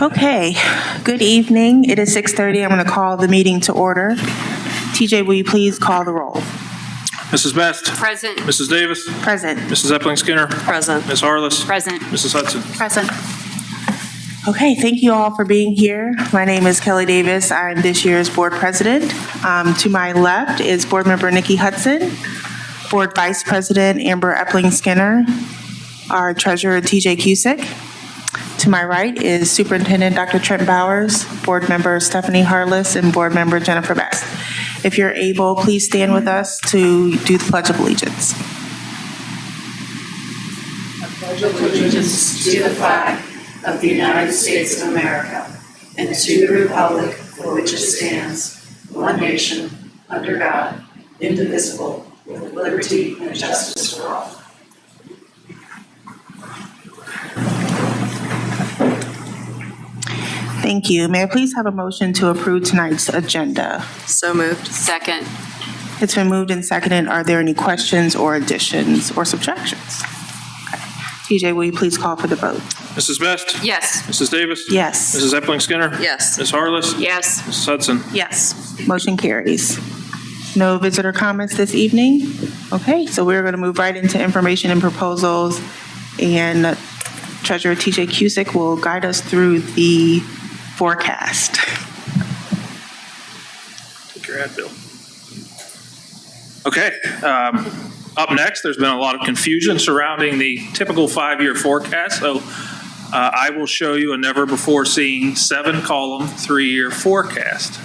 Okay, good evening. It is 6:30. I'm going to call the meeting to order. TJ, will you please call the roll? Mrs. Best. Present. Mrs. Davis. Present. Mrs. Epling Skinner. Present. Ms. Harless. Present. Mrs. Hudson. Present. Okay, thank you all for being here. My name is Kelly Davis. I'm this year's board president. To my left is board member Nikki Hudson, board vice president Amber Epling Skinner, our treasurer TJ Cusick. To my right is Superintendent Dr. Trent Bowers, board member Stephanie Harless, and board member Jennifer Best. If you're able, please stand with us to do the Pledge of Allegiance. I pledge allegiance to the flag of the United States of America and to the republic for which it stands, one nation, under God, indivisible, with liberty and justice for all. Thank you. May I please have a motion to approve tonight's agenda? So moved. Second. It's been moved and seconded. Are there any questions or additions or subtractions? Okay. TJ, will you please call for the vote? Mrs. Best. Yes. Mrs. Davis. Yes. Mrs. Epling Skinner. Yes. Ms. Harless. Yes. Mrs. Hudson. Yes. Motion carries. No visitor comments this evening? Okay, so we're going to move right into information and proposals, and Treasurer TJ Cusick will guide us through the forecast. Take your ad, Bill. Okay. Up next, there's been a lot of confusion surrounding the typical 5-year forecast. So I will show you a never-before-seen 7-column 3-year forecast.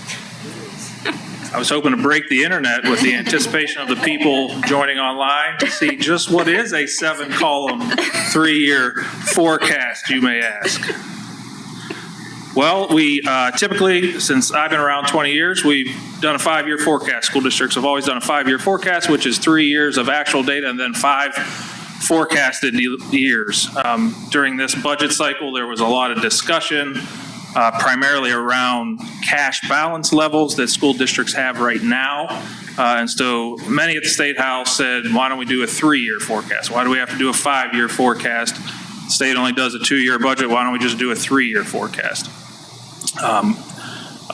I was hoping to break the internet with the anticipation of the people joining online to see just what is a 7-column 3-year forecast, you may ask. Well, we typically, since I've been around 20 years, we've done a 5-year forecast. School districts have always done a 5-year forecast, which is 3 years of actual data and then 5 forecasted years. During this budget cycle, there was a lot of discussion, primarily around cash balance levels that school districts have right now. And so many at the State House said, why don't we do a 3-year forecast? Why do we have to do a 5-year forecast? The state only does a 2-year budget. Why don't we just do a 3-year forecast?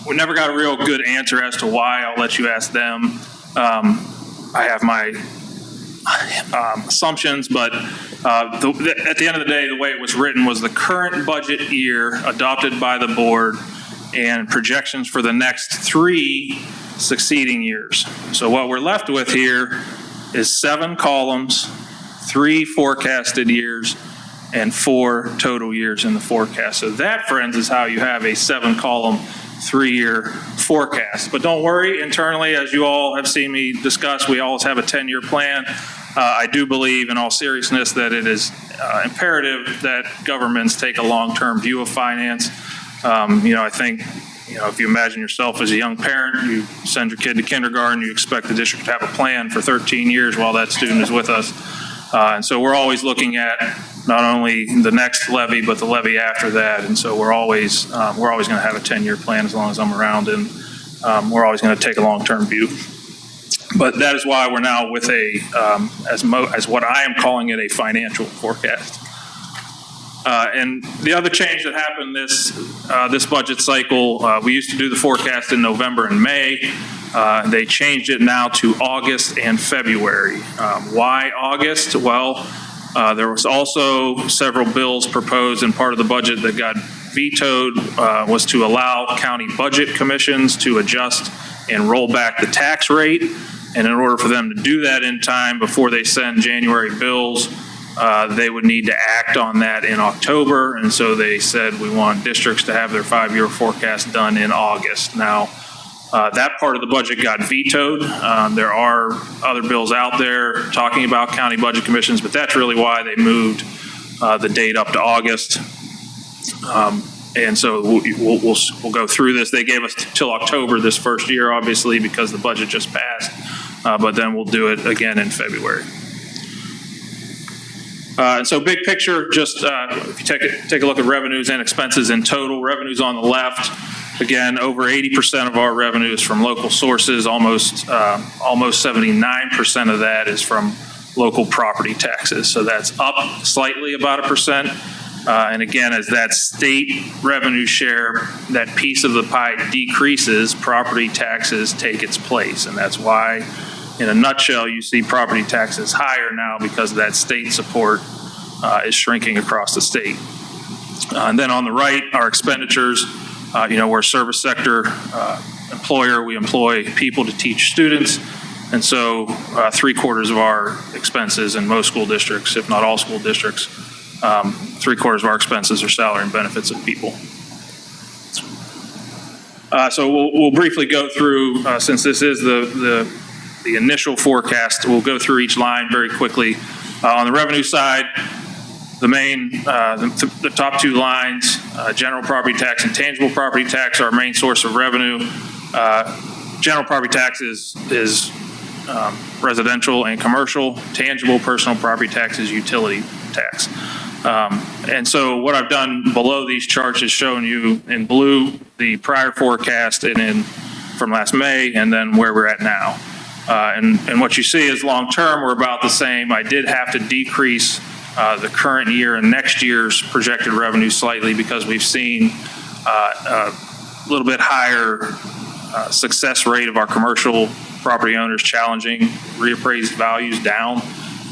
We never got a real good answer as to why. I'll let you ask them. I have my assumptions, but at the end of the day, the way it was written was the current budget year adopted by the board and projections for the next 3 succeeding years. So what we're left with here is 7 columns, 3 forecasted years, and 4 total years in the forecast. So that, friends, is how you have a 7-column 3-year forecast. But don't worry, internally, as you all have seen me discuss, we always have a 10-year plan. I do believe, in all seriousness, that it is imperative that governments take a long-term view of finance. I think, if you imagine yourself as a young parent, you send your kid to kindergarten, you expect the district to have a plan for 13 years while that student is with us. And so we're always looking at not only the next levy, but the levy after that. And so we're always going to have a 10-year plan as long as I'm around, and we're always going to take a long-term view. But that is why we're now with as what I am calling it, a financial forecast. And the other change that happened this budget cycle, we used to do the forecast in November and May. They changed it now to August and February. Why August? Well, there was also several bills proposed in part of the budget that got vetoed, was to allow county budget commissions to adjust and roll back the tax rate. And in order for them to do that in time before they send January bills, they would need to act on that in October. And so they said, we want districts to have their 5-year forecast done in August. Now, that part of the budget got vetoed. There are other bills out there talking about county budget commissions, but that's really why they moved the date up to August. And so we'll go through this. They gave us till October this first year, obviously, because the budget just passed. But then we'll do it again in February. And so big picture, just if you take a look at revenues and expenses in total, revenues on the left, again, over 80% of our revenue is from local sources. Almost 79% of that is from local property taxes. So that's up slightly about 1%. And again, as that state revenue share, that piece of the pie decreases, property taxes take its place. And that's why, in a nutshell, you see property taxes higher now because that state support is shrinking across the state. And then on the right, our expenditures, we're a service sector employer. We employ people to teach students. And so 3/4 of our expenses in most school districts, if not all school districts, 3/4 of our expenses are salary and benefits of people. So we'll briefly go through, since this is the initial forecast, we'll go through each line very quickly. On the revenue side, the top two lines, general property tax and tangible property tax, are our main source of revenue. General property tax is residential and commercial. Tangible personal property tax is utility tax. And so what I've done below these charts is shown you in blue the prior forecast and from last May, and then where we're at now. And what you see is long term, we're about the same. I did have to decrease the current year and next year's projected revenue slightly because we've seen a little bit higher success rate of our commercial property owners challenging reappraised values down.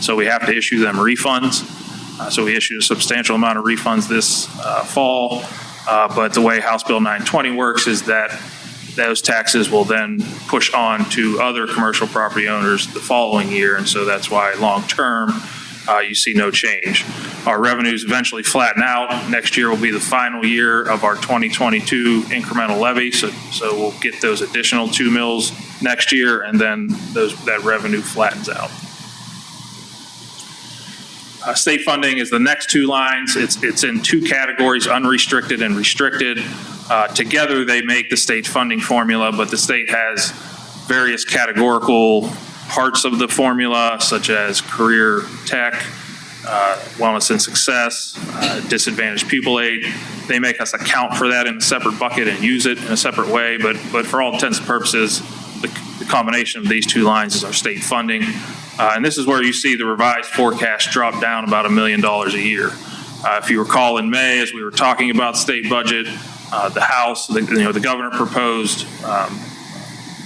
So we have to issue them refunds. So we issued a substantial amount of refunds this fall. But the way House Bill 920 works is that those taxes will then push on to other commercial property owners the following year. And so that's why long term, you see no change. Our revenues eventually flatten out. Next year will be the final year of our 2022 incremental levy. So we'll get those additional 2 mills next year, and then that revenue flattens out. State funding is the next two lines. It's in two categories, unrestricted and restricted. Together they make the state funding formula, but the state has various categorical parts of the formula, such as career tech, wellness and success, disadvantaged pupil aid. They make us account for that in a separate bucket and use it in a separate way, but for all intents and purposes, the combination of these two lines is our state funding. And this is where you see the revised forecast drop down about $1 million a year. If you recall in May, as we were talking about state budget, the House, the governor proposed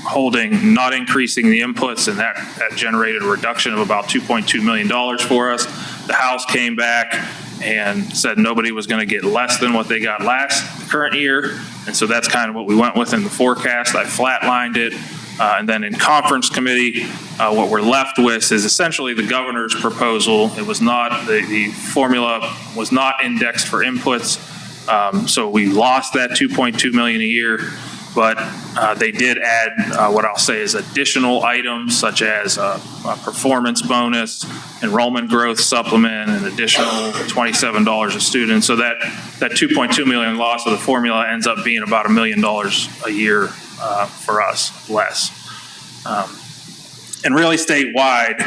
holding, not increasing the inputs, and that generated a reduction of about $2.2 million for us. The House came back and said nobody was going to get less than what they got the current year, and so that's kind of what we went with in the forecast. I flatlined it, and then in conference committee, what we're left with is essentially the governor's proposal. It was not, the formula was not indexed for inputs, so we lost that $2.2 million a year. But they did add what I'll say is additional items, such as a performance bonus, enrollment growth supplement, an additional $27 a student. So that $2.2 million loss of the formula ends up being about $1 million a year for us less. And really statewide,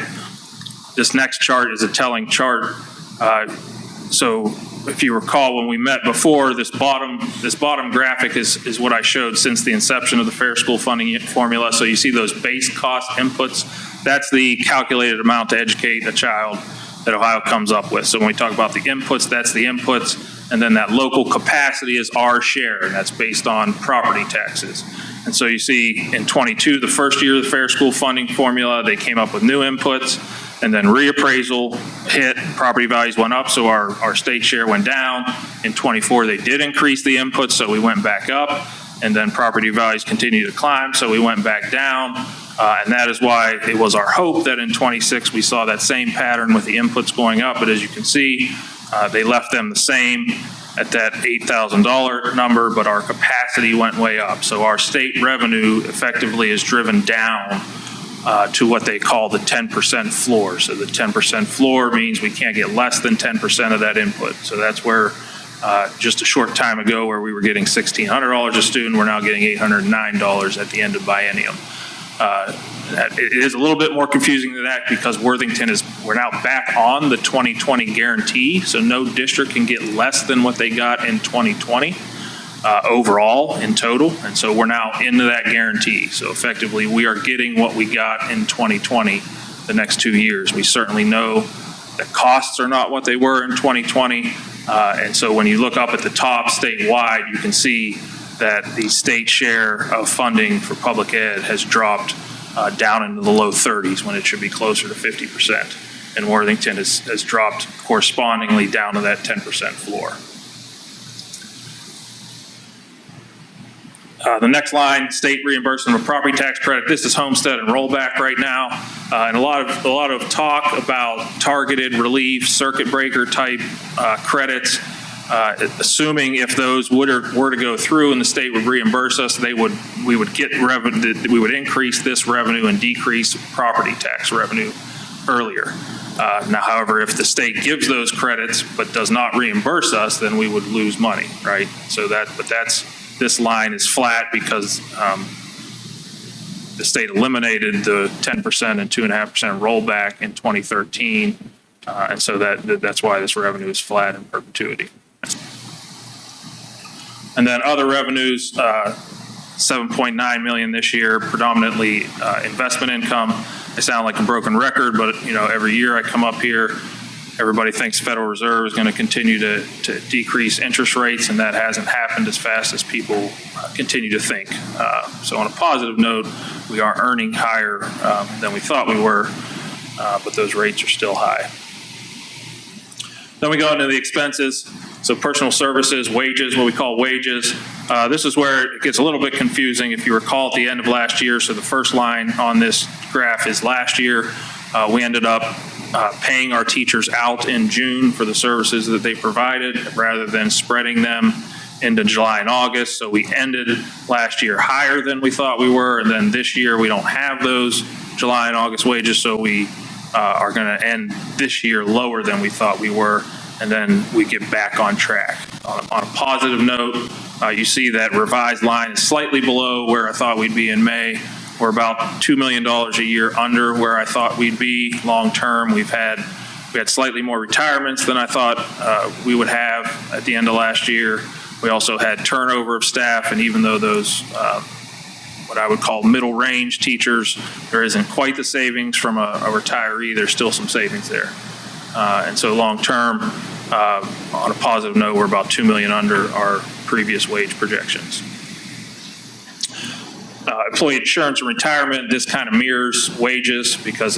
this next chart is a telling chart. So if you recall, when we met before, this bottom graphic is what I showed since the inception of the Fair School Funding formula. So you see those base cost inputs. That's the calculated amount to educate a child that Ohio comes up with. So when we talk about the inputs, that's the inputs. And then that local capacity is our share, and that's based on property taxes. And so you see in 22, the first year of the Fair School Funding formula, they came up with new inputs. And then reappraisal hit, property values went up, so our state share went down. In 24, they did increase the inputs, so we went back up. And then property values continued to climb, so we went back down. And that is why it was our hope that in 26 we saw that same pattern with the inputs going up. But as you can see, they left them the same at that $8,000 number, but our capacity went way up. So our state revenue effectively is driven down to what they call the 10% floor. So the 10% floor means we can't get less than 10% of that input. So that's where just a short time ago where we were getting $1,600 a student, we're now getting $809 at the end of biennium. It is a little bit more confusing than that because Worthington we're now back on the 2020 guarantee. So no district can get less than what they got in 2020. Overall in total, and so we're now into that guarantee. So effectively we are getting what we got in 2020 the next 2 years. We certainly know that costs are not what they were in 2020, And so when you look up at the top statewide, you can see that the state share of funding for public ed has dropped down into the low 30s when it should be closer to 50%. And Worthington has dropped correspondingly down to that 10% floor. The next line, state reimbursement of property tax credit. This is homestead and rollback right now, and a lot of talk about targeted relief, circuit breaker type credits. Assuming if those were to go through and the state would reimburse us, we would get revenue. We would increase this revenue and decrease property tax revenue earlier. Now, however, if the state gives those credits but does not reimburse us, then we would lose money, right? So this line is flat because the state eliminated the 10% and 2.5% rollback in 2013, and so that's why this revenue is flat in perpetuity. And then other revenues, $7.9 million this year, predominantly investment income. I sound like a broken record, but every year I come up here, everybody thinks Federal Reserve is going to continue to decrease interest rates, and that hasn't happened as fast as people continue to think. So on a positive note, we are earning higher than we thought we were, but those rates are still high. Then we go into the expenses. So personal services, wages, what we call wages. This is where it gets a little bit confusing. If you recall at the end of last year, so the first line on this graph is last year, we ended up paying our teachers out in June for the services that they provided rather than spreading them into July and August. So we ended last year higher than we thought we were, and then this year we don't have those July and August wages, so we are going to end this year lower than we thought we were, and then we get back on track. On a positive note, you see that revised line is slightly below where I thought we'd be in May. We're about $2 million a year under where I thought we'd be long term. We had slightly more retirements than I thought we would have at the end of last year. We also had turnover of staff, and even though those what I would call middle range teachers, there isn't quite the savings from a retiree, there's still some savings there. And so long term, on a positive note, we're about $2 million under our previous wage projections. Employee insurance and retirement, this kind of mirrors wages because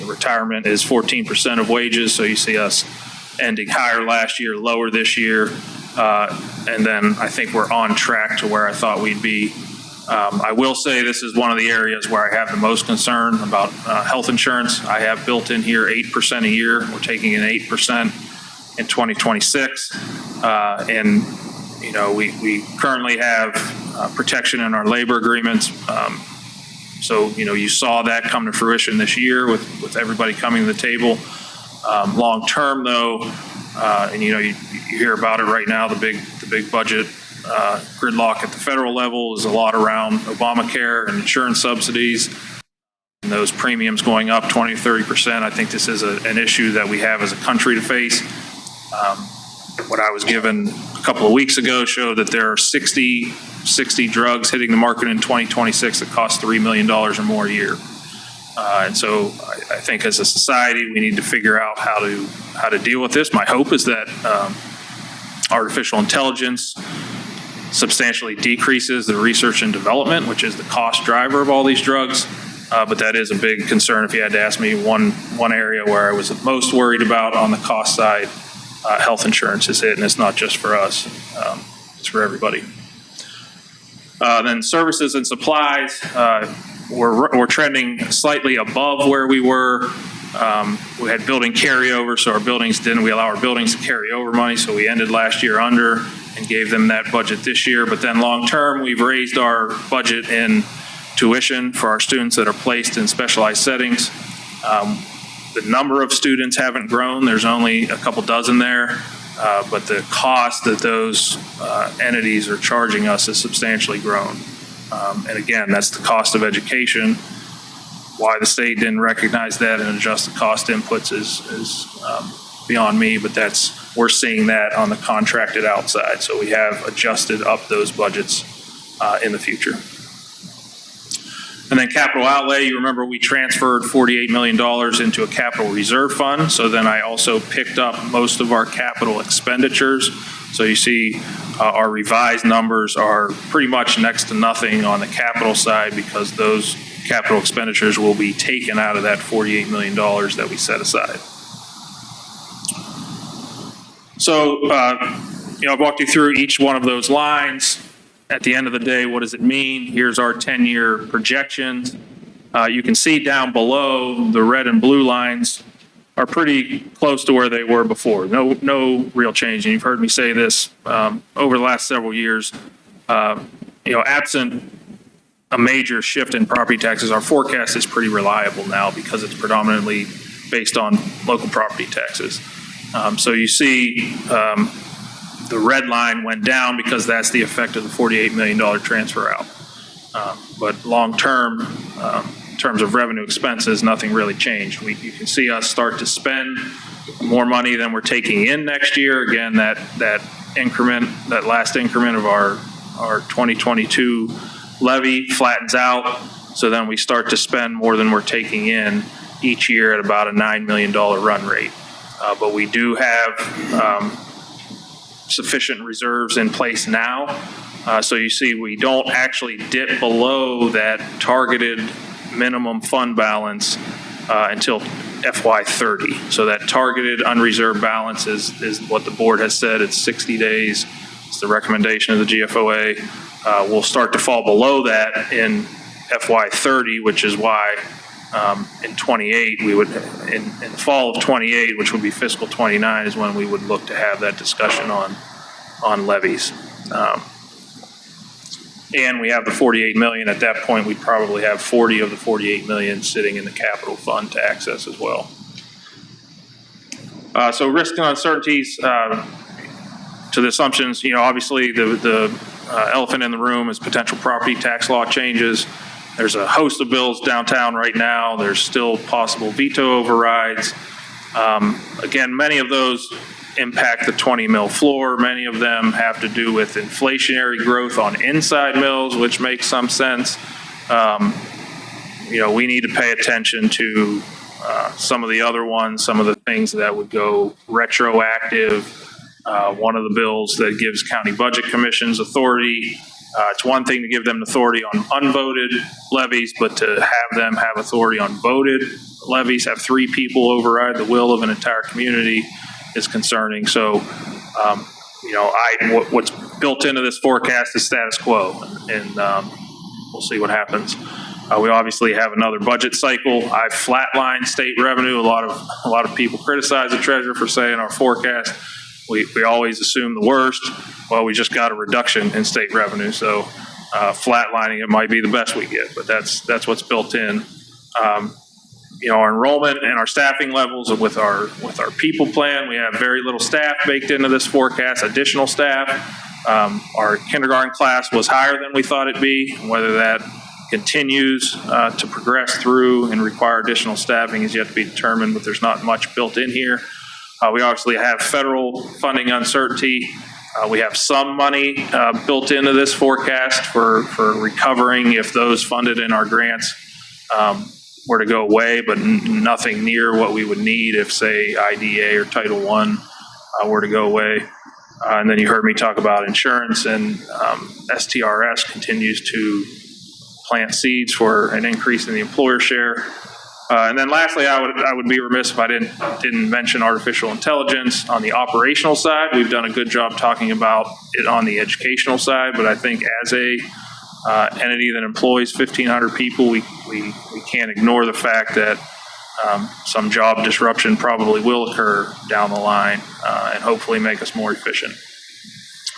retirement is 14% of wages. So you see us ending higher last year, lower this year. And then I think we're on track to where I thought we'd be. I will say this is one of the areas where I have the most concern about health insurance. I have built in here 8% a year. We're taking in 8% in 2026. And we currently have protection in our labor agreements. So you saw that come to fruition this year with everybody coming to the table. Long term, though, and you hear about it right now. The big budget gridlock at the federal level is a lot around Obamacare and insurance subsidies, and those premiums going up 20 to 30%. I think this is an issue that we have as a country to face. What I was given a couple of weeks ago showed that there are 60 drugs hitting the market in 2026 that cost $3 million or more a year. And so I think as a society, we need to figure out how to deal with this. My hope is that artificial intelligence substantially decreases the research and development, which is the cost driver of all these drugs. But that is a big concern. If you had to ask me one area where I was most worried about on the cost side, health insurance is it, and it's not just for us, it's for everybody. Then services and supplies, we're trending slightly above where we were. We had building carryover, so we allow our buildings to carry over money, so we ended last year under and gave them that budget this year. But then long term, we've raised our budget in tuition for our students that are placed in specialized settings. The number of students haven't grown. There's only a couple dozen there, but the cost that those entities are charging us has substantially grown. And again, that's the cost of education. Why the state didn't recognize that and adjust the cost inputs is beyond me, but we're seeing that on the contracted outside. So we have adjusted up those budgets in the future. And then capital outlay, you remember we transferred $48 million into a capital reserve fund. So then I also picked up most of our capital expenditures. So you see our revised numbers are pretty much next to nothing on the capital side because those capital expenditures will be taken out of that $48 million that we set aside. So, I've walked you through each one of those lines. At the end of the day, what does it mean? Here's our 10-year projections. You can see down below the red and blue lines are pretty close to where they were before. No real change. And you've heard me say this over the last several years. Absent a major shift in property taxes, our forecast is pretty reliable now because it's predominantly based on local property taxes. So you see the red line went down because that's the effect of the $48 million transfer out. But long-term, in terms of revenue expenses, nothing really changed. You can see us start to spend more money than we're taking in next year. Again, that last increment of our 2022 levy flattens out. So then we start to spend more than we're taking in each year at about a $9 million run rate. But we do have sufficient reserves in place now. So you see we don't actually dip below that targeted minimum fund balance until FY30. So that targeted unreserved balance is what the board has said. It's 60 days. It's the recommendation of the GFOA. We'll start to fall below that in FY30, which is why in 28 we would, in the fall of 28, which would be fiscal 29, is when we would look to have that discussion on levies. And we have the 48 million. At that point, we'd probably have 40 of the 48 million sitting in the capital fund to access as well. So risk and uncertainties to the assumptions, obviously the elephant in the room is potential property tax law changes. There's a host of bills downtown right now. There's still possible veto overrides. Again, many of those impact the 20 mil floor. Many of them have to do with inflationary growth on inside mills, which makes some sense. We need to pay attention to some of the other ones, some of the things that would go retroactive. One of the bills that gives county budget commissions authority. It's one thing to give them authority on unvoted levies, but to have them have authority on voted levies, have 3 people override the will of an entire community is concerning. So, what's built into this forecast is status quo, and we'll see what happens. We obviously have another budget cycle. I've flatlined state revenue. A lot of people criticize the treasurer for saying our forecast. We always assume the worst. Well, we just got a reduction in state revenue, so flatlining it might be the best we get, but that's what's built in. Our enrollment and our staffing levels with our people plan, we have very little staff baked into this forecast, additional staff. Our kindergarten class was higher than we thought it'd be. Whether that continues to progress through and require additional staffing is yet to be determined, but there's not much built in here. We obviously have federal funding uncertainty. We have some money built into this forecast for recovering if those funded in our grants were to go away, but nothing near what we would need if, say, IDA or Title I were to go away. And then you heard me talk about insurance, and STRS continues to plant seeds for an increase in the employer share. And then lastly, I would be remiss if I didn't mention artificial intelligence. On the operational side, we've done a good job talking about it on the educational side, but I think as a entity that employs 1,500 people, we can't ignore the fact that some job disruption probably will occur down the line and hopefully make us more efficient.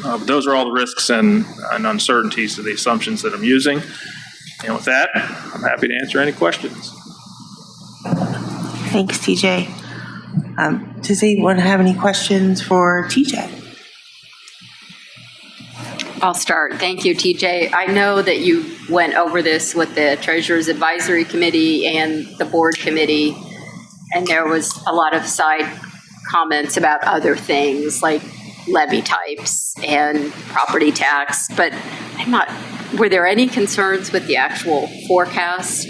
But those are all the risks and uncertainties to the assumptions that I'm using. And with that, I'm happy to answer any questions. Thanks, TJ. Does anyone have any questions for TJ? I'll start. Thank you, TJ. I know that you went over this with the Treasurer's Advisory Committee and the Board Committee, and there was a lot of side comments about other things like levy types and property tax, but I'm not were there any concerns with the actual forecast?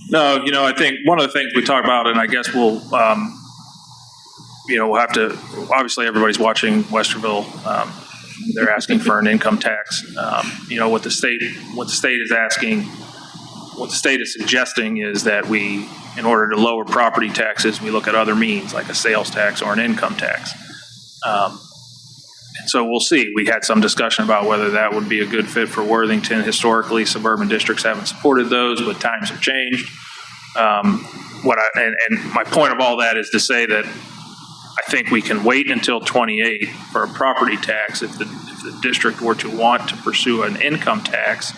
No, I think one of the things we talked about, and I guess we'll have to, obviously everybody's watching Westerville. They're asking for an income tax. What the state is asking, what the state is suggesting is that we, in order to lower property taxes, we look at other means like a sales tax or an income tax. And so we'll see. We had some discussion about whether that would be a good fit for Worthington. Historically, suburban districts haven't supported those, but times have changed. And my point of all that is to say that I think we can wait until 28 for a property tax. If the district were to want to pursue an income tax,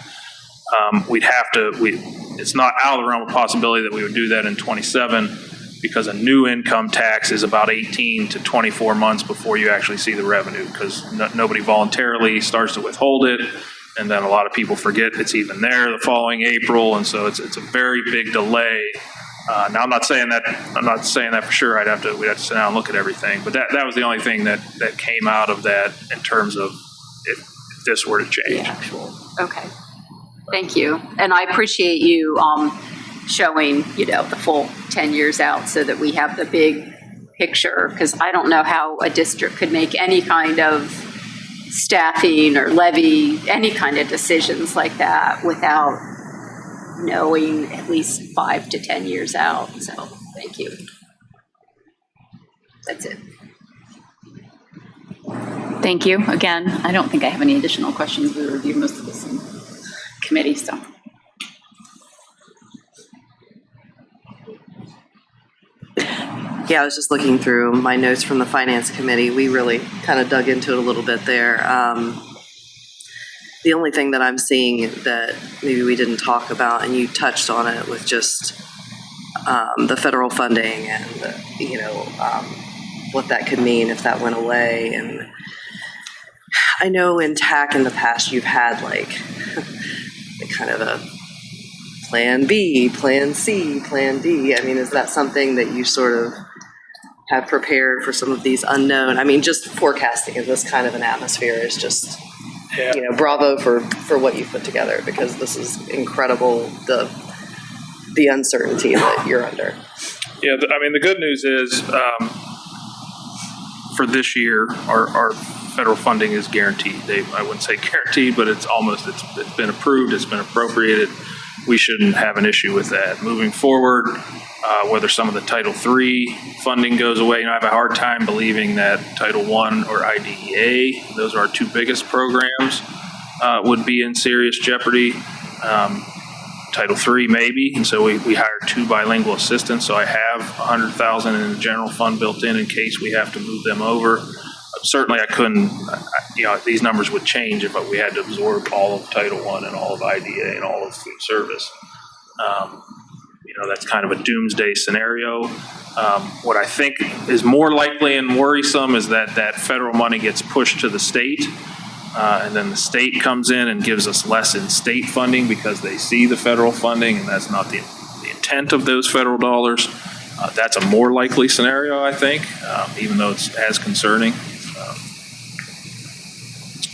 it's not out of the realm of possibility that we would do that in 27, because a new income tax is about 18 to 24 months before you actually see the revenue, because nobody voluntarily starts to withhold it. And then a lot of people forget it's even there the following April. And so it's a very big delay. Now I'm not saying that for sure. We'd have to sit down and look at everything, but that was the only thing that came out of that in terms of if this were to change. Okay. Thank you. And I appreciate you showing, the full 10 years out so that we have the big picture, because I don't know how a district could make any kind of staffing or levy, any kind of decisions like that without knowing at least 5 to 10 years out. So thank you. That's it. Thank you. Again, I don't think I have any additional questions. We reviewed most of this in committee, so. Yeah, I was just looking through my notes from the Finance Committee. We really kind of dug into it a little bit there. The only thing that I'm seeing that maybe we didn't talk about, and you touched on it, with just the federal funding and, what that could mean if that went away. And I know in TAC in the past you've had kind of a plan B, plan C, plan D. I mean, is that something that you sort of have prepared for some of these unknown? I mean, just forecasting in this kind of an atmosphere is just, bravo for what you put together, because this is incredible, the uncertainty that you're under. Yeah, the good news is for this year, our federal funding is guaranteed. I wouldn't say guaranteed, but it's been approved, it's been appropriated. We shouldn't have an issue with that. Moving forward, whether some of the Title III funding goes away, I have a hard time believing that Title I or IDEA, those are our two biggest programs, would be in serious jeopardy. Title III maybe, and so we hired 2 bilingual assistants, so I have $100,000 in the general fund built in case we have to move them over. Certainly I couldn't, these numbers would change if we had to absorb all of Title I and all of IDA and all of food service. That's kind of a doomsday scenario. What I think is more likely and worrisome is that federal money gets pushed to the state, and then the state comes in and gives us less in state funding because they see the federal funding, and that's not the intent of those federal dollars. That's a more likely scenario, I think, even though it's as concerning.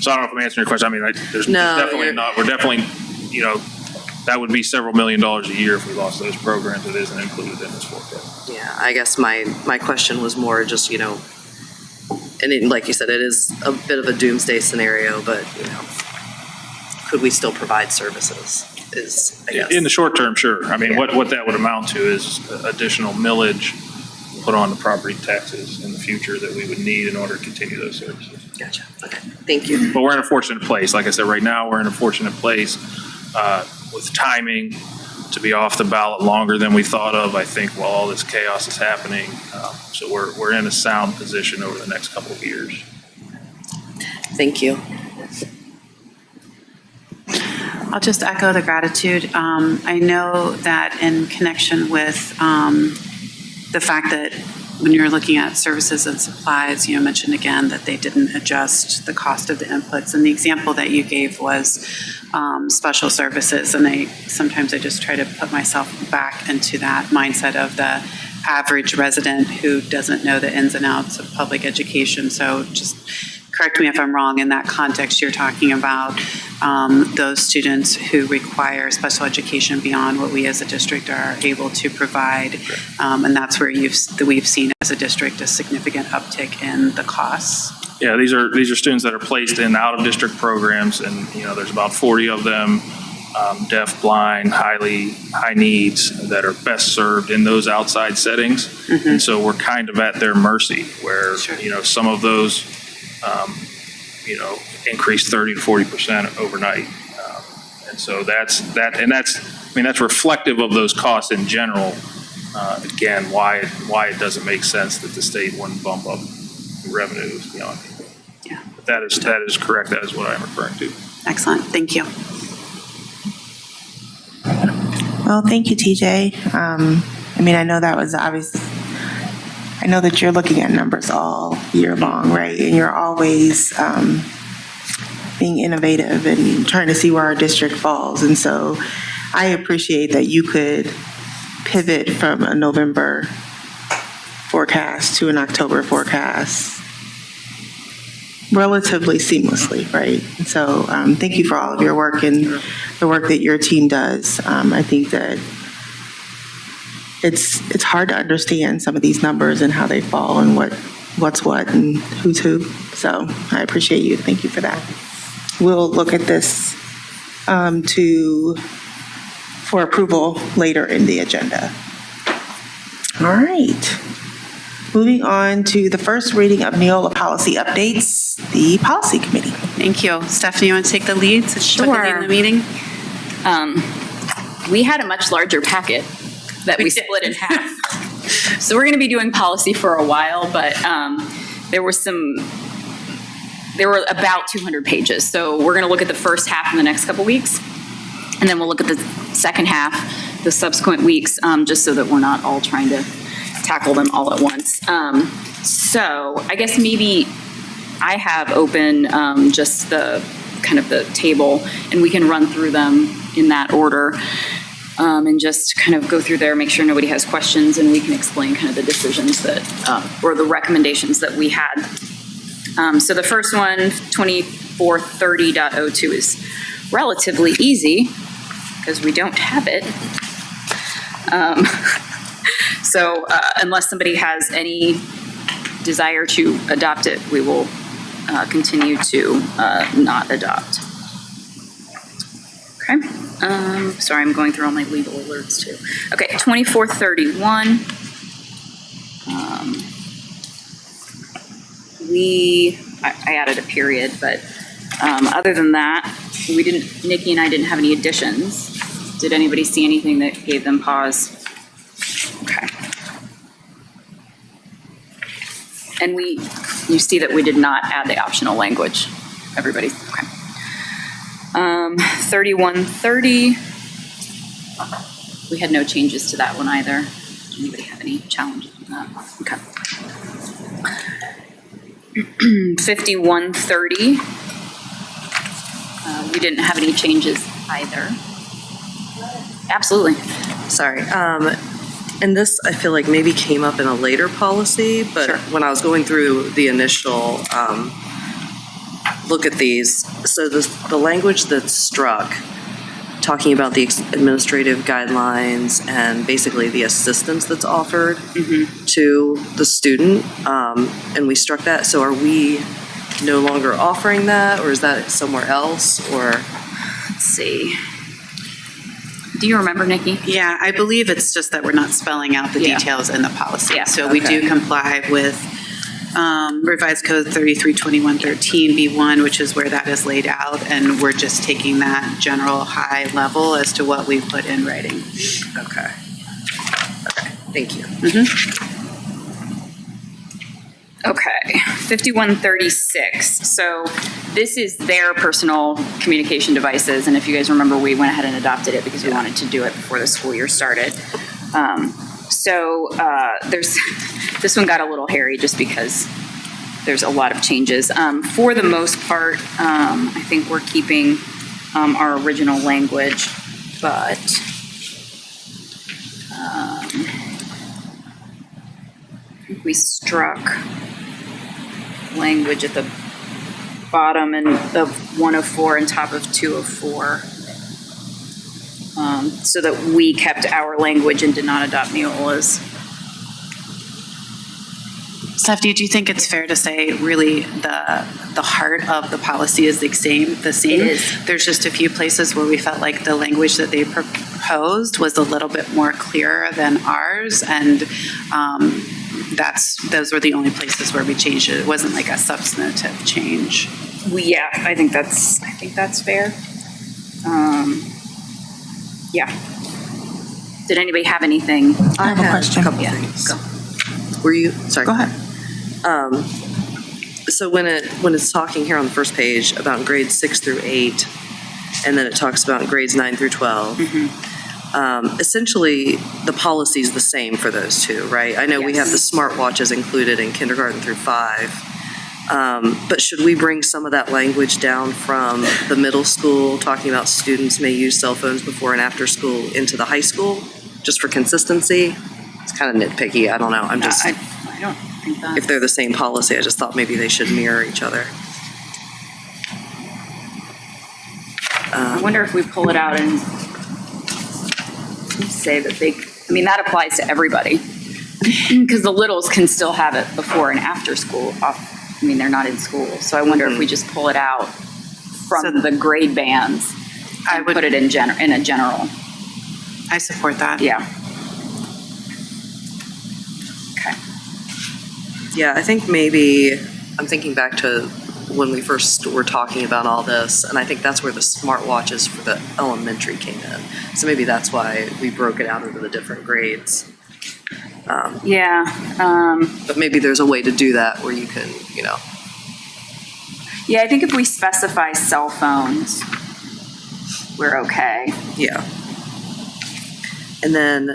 So I don't know if I'm answering your question. There's definitely not. We're definitely, that would be several $1 million a year if we lost those programs. It isn't included in this forecast. Yeah, I guess my question was more just, and like you said, it is a bit of a doomsday scenario, but, could we still provide services is, I guess. In the short term, sure. What that would amount to is additional millage put on the property taxes in the future that we would need in order to continue those services. Gotcha. Okay. Thank you. But we're in a fortunate place. Like I said, right now we're in a fortunate place with timing to be off the ballot longer than we thought of, I think, while all this chaos is happening. So we're in a sound position over the next couple of years. Thank you. I'll just echo the gratitude. I know that in connection with the fact that when you're looking at services and supplies, you mentioned again that they didn't adjust the cost of the inputs. And the example that you gave was special services. And sometimes I just try to put myself back into that mindset of the average resident who doesn't know the ins and outs of public education. So just correct me if I'm wrong, in that context, you're talking about those students who require special education beyond what we as a district are able to provide. And that's where we've seen as a district a significant uptick in the costs. Yeah, these are students that are placed in out-of-district programs, and, there's about 40 of them, deaf, blind, high needs, that are best served in those outside settings. Mm-hmm. And so we're kind of at their mercy, where, Sure. Some of those, increase 30 to 40% overnight. And so that's reflective of those costs in general. Again, why it doesn't make sense that the state wouldn't bump up revenues beyond. Yeah. But that is correct. That is what I'm referring to. Excellent. Thank you. Well, thank you, TJ. I know that was obvious. I know that you're looking at numbers all year long, right? And you're always being innovative and trying to see where our district falls. And so I appreciate that you could pivot from a November forecast to an October forecast relatively seamlessly, right? And so thank you for all of your work and the work that your team does. I think that it's hard to understand some of these numbers and how they fall and what's what and who's who. So I appreciate you. Thank you for that. We'll look at this for approval later in the agenda. All right. Moving on to the first reading of Neola policy updates, the policy committee. Thank you. Stephanie, you want to take the lead since you took the lead in the meeting? We had a much larger packet that we split in half. So we're going to be doing policy for a while, but there were about 200 pages. So we're going to look at the first half in the next couple weeks, and then we'll look at the second half the subsequent weeks, just so that we're not all trying to tackle them all at once. So I guess maybe I have open just the kind of the table, and we can run through them in that order, and just kind of go through there, make sure nobody has questions, and we can explain kind of the decisions that, or the recommendations that we had. So the first one, 2430.02, is relatively easy because we don't have it. So unless somebody has any desire to adopt it, we will continue to not adopt. Okay. Sorry, I'm going through all my legal alerts too. Okay, 2431. I added a period, but other than that, Nikki and I didn't have any additions. Did anybody see anything that gave them pause? Okay. And you see that we did not add the optional language. Everybody, okay. 3130. We had no changes to that one either. Did anybody have any challenges with that? Okay. 5130. We didn't have any changes either. Absolutely. Sorry. And this, I feel like maybe came up in a later policy, but Sure. when I was going through the initial look at these, so the language that's struck, talking about the administrative guidelines and basically the assistance that's offered to the student, and we struck that. So are we no longer offering that, or is that somewhere else, or? Let's see. Do you remember, Nikki? Yeah, I believe it's just that we're not spelling out the Yeah. details in the policy. Yeah, So we do comply with revised code 332113B1, which is where that is laid out, and we're just taking that general high level as to what we put in writing. Okay. Okay, thank you. Okay, 5136. So this is their personal communication devices, and if you guys remember, we went ahead and adopted it because we wanted to do it before the school year started. There's this one got a little hairy just because there's a lot of changes. For the most part, I think we're keeping our original language, but I think we struck language at the bottom and of 104 and top of 204. So that we kept our language and did not adopt Neola's. Stephanie, do you think it's fair to say really the heart of the policy is the same? It is. There's just a few places where we felt like the language that they proposed was a little bit more clear than ours, and those were the only places where we changed it. It wasn't like a substantive change. Yeah, I think that's fair. Yeah. Did anybody have anything? I have a question. A couple Yeah, things. go. Were you, sorry. Go ahead. So when it's talking here on the first page about grades 6 through 8, and then it talks about grades 9 through 12, essentially the policy is the same for those two, right? I know we have the smartwatches included in kindergarten through 5, but should we bring some of that language down from the middle school, talking about students may use cell phones before and after school, into the high school, just for consistency? It's kind of nitpicky. I don't know. I'm just. I don't think that. If they're the same policy, I just thought maybe they should mirror each other. I wonder if we pull it out and say that that applies to everybody. Because the littles can still have it before and after school. They're not in school. So I wonder if we just pull it out from the grade bands and put it in a general. I support that. Yeah. Okay. Yeah, I think maybe, I'm thinking back to when we first were talking about all this, and I think that's where the smartwatches for the elementary came in. So maybe that's why we broke it out into the different grades. But maybe there's a way to do that where you can, Yeah, I think if we specify cell phones, we're okay. Yeah. And then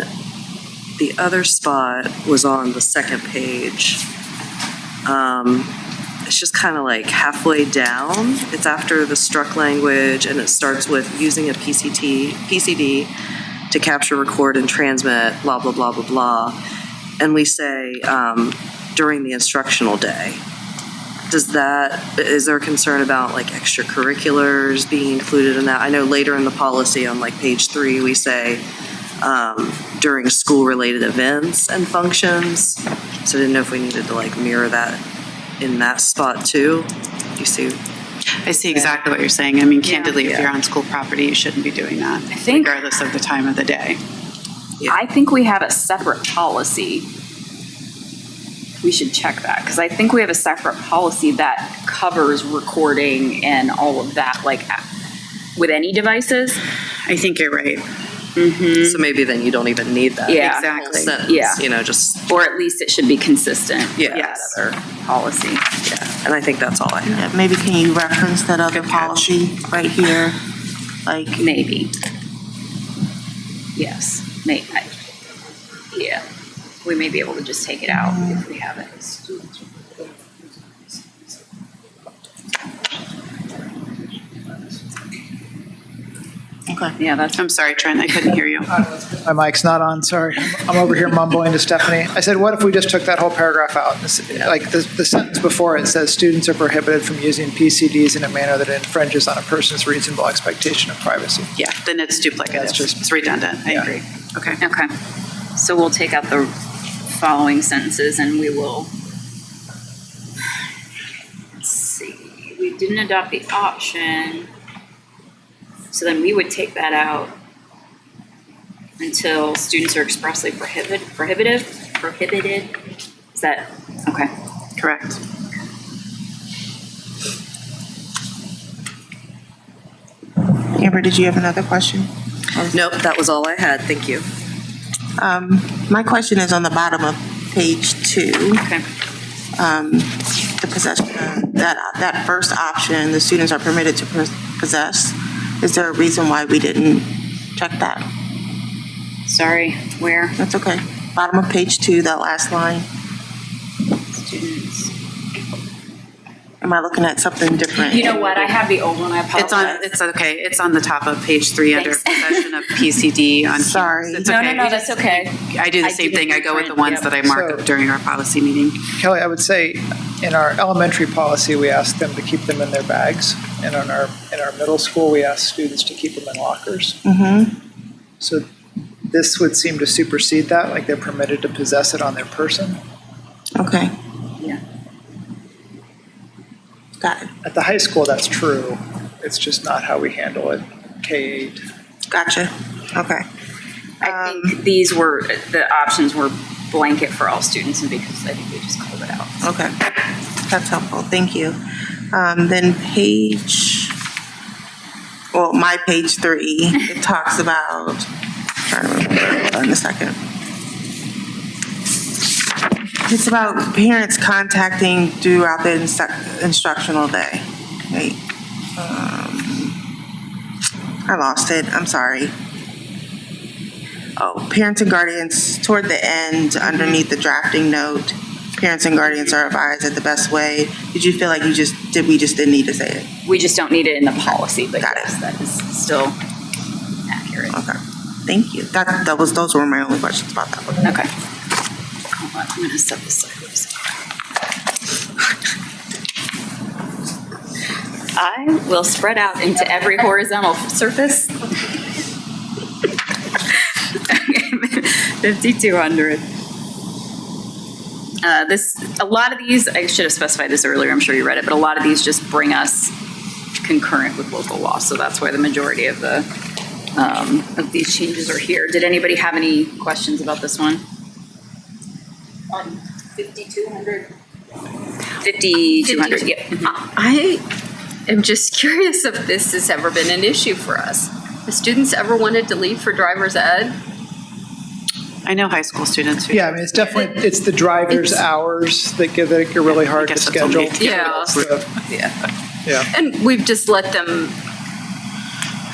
the other spot was on the second page. It's just kind of like halfway down. It's after the struck language, and it starts with using a PCD to capture, record, and transmit, blah, blah, blah, blah, blah. And we say during the instructional day. Is there a concern about like extracurriculars being included in that? I know later in the policy on like page 3, we say during school-related events and functions. So I didn't know if we needed to like mirror that in that spot too. You see? I see exactly what you're saying. Candidly, if you're on school property, you shouldn't be doing that, regardless of the time of the day. Yeah. I think we have a separate policy. We should check that, because I think we have a separate policy that covers recording and all of that, like with any devices. I think you're right. So maybe then you don't even need that. Yeah, exactly. Sentence, Yeah. just, Or at least it should be consistent with that Yes. other policy. yeah. And I think that's all I have. Yeah, maybe can you reference that other Good catch. policy right here? Like, Maybe. Yes, yeah. We may be able to just take it out if we have it. okay. Yeah, that's, I'm sorry, Trent, I couldn't hear you. My mic's not on, sorry. I'm over here mumbling to Stephanie. I said, what if we just took that whole paragraph out? Like the sentence before it says, students are prohibited from using PCDs in a manner that infringes on a person's reasonable expectation of privacy. Yeah, then it's duplicative. just- It's redundant. I Yeah. agree. Okay. okay. So we'll take out the following sentences and we will, let's see, we didn't adopt the option. So then we would take that out until students are expressly prohibited. Is that, okay. Correct. Amber, did you have another question? Nope, that was all I had. Thank you. My question is on the bottom of page 2. Okay. The possession, that first option, the students are permitted to possess. Is there a reason why we didn't check that? Sorry, where? That's okay. Bottom of page 2, that last line. Students. am I looking at something different? You know what? I have the old one. I apologize. It's okay. It's on the top of page 3 under Thanks. possession of PCD on. Sorry. It's No, okay. no, that's okay. I do the I same did thing. I go with the different, ones yep. that I mark So- up during our policy meeting. Kelly, I would say in our elementary policy, we ask them to keep them in their bags. And in our middle school, we ask students to keep them in lockers. Mm-hmm. So this would seem to supersede that, like they're permitted to possess it on their person. Okay, Yeah. got it. At the high school, that's true. It's just not how we handle it. K-8. Gotcha. Okay. I think the options were blanket for all students, and because I think we just called it out. Okay, that's helpful, thank you. Then my page 3, it talks about, trying to remember, hold on a second. It's about parents contacting throughout the instructional day. Wait, I lost it, I'm sorry. Oh, parents and guardians, toward the end, underneath the drafting note, parents and guardians are advised that the best way, did you feel like we just didn't need to say it? We just don't need it in the policy, but Got it. yes, that is still accurate. Okay, thank you. Those were my only questions about that one. Okay. Hold on, I'm gonna set this sideways. I will spread out into every horizontal surface. 5,200. A lot of these, I should have specified this earlier, I'm sure you read it, but a lot of these just bring us concurrent with local law. So that's why the majority of these changes are here. Did anybody have any questions about this one? On 5,200? 5,200, yeah. I am just curious if this has ever been an issue for us. Have students ever wanted to leave for driver's ed? I know high school students who. Yeah, I mean, it's the driver's hours that give it really hard to guess that's schedule. only- Yeah. So, Yeah. yeah. And we've just let them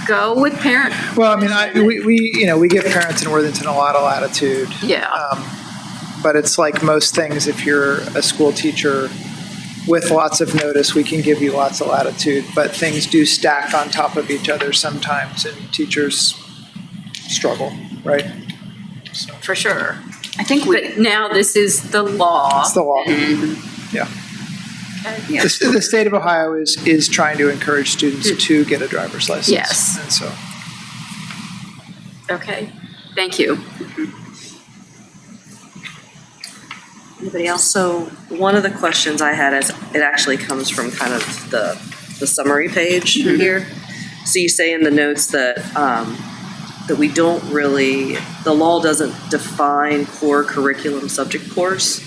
go with parent? Well, I mean, we give parents in Worthington a lot of latitude. Yeah. But it's like most things, if you're a school teacher with lots of notice, we can give you lots of latitude, but things do stack on top of each other sometimes, and teachers struggle, right? So, For sure. I think but now this is the law. it's the law. Mm-hmm. Yeah. Yeah. The state of Ohio is trying to encourage students to get a driver's license. Yes. And so, Okay, thank you. Anybody else? So one of the questions I had is, it actually comes from kind of the summary page here. So you say in the notes that, that we don't really, the law doesn't define core curriculum subject course.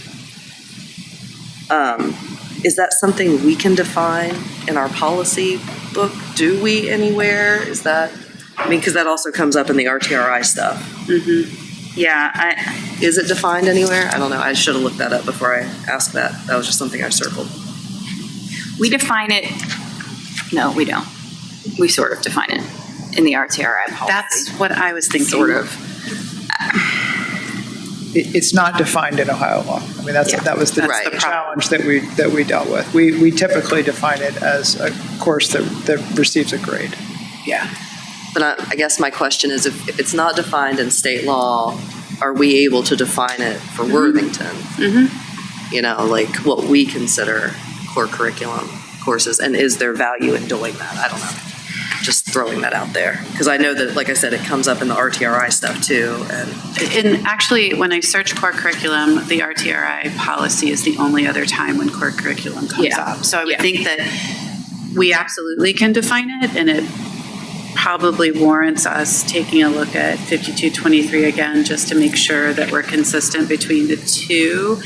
Is that something we can define in our policy book? Do we anywhere? Is that, I mean, because that also comes up in the RTRI stuff. Yeah, Is it defined anywhere? I don't know. I should have looked that up before I asked that. That was just something I circled. we define it, no, we don't. We sort of define it in the RTRI policy. That's what I was thinking. Sort of. it's not defined in Ohio law. I mean, that was the Right. challenge that we dealt with. We typically define it as a course that receives a grade. Yeah. But I guess my question is, if it's not defined in state law, are we able to define it for Worthington? You know, like what we consider core curriculum courses, and is there value in doing that? I don't know. Just throwing that out there. Because I know that, like I said, it comes up in the RTRI stuff too. And actually, when I search core curriculum, the RTRI policy is the only other time when core curriculum comes Yeah. up. So I would Yeah. think that we absolutely can define it, and it probably warrants us taking a look at 5223 again, just to make sure that we're consistent between the two.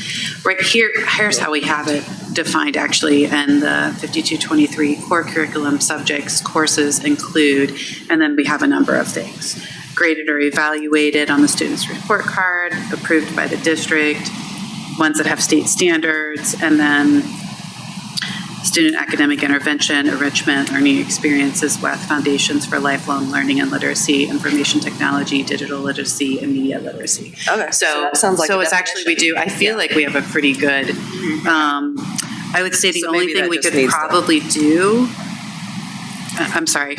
Right here, here's how we have it defined actually, and the 5223 core curriculum subjects courses include, and then we have a number of things. Graded or evaluated on the student's report card, approved by the district, ones that have state standards, and then student academic intervention, enrichment, learning experiences with foundations for lifelong learning and literacy, information technology, digital literacy, and media literacy. Okay, so that sounds like So a it's actually, we do, I feel like we have a pretty good I would say the So only maybe thing that we just could needs to- probably do, I'm sorry,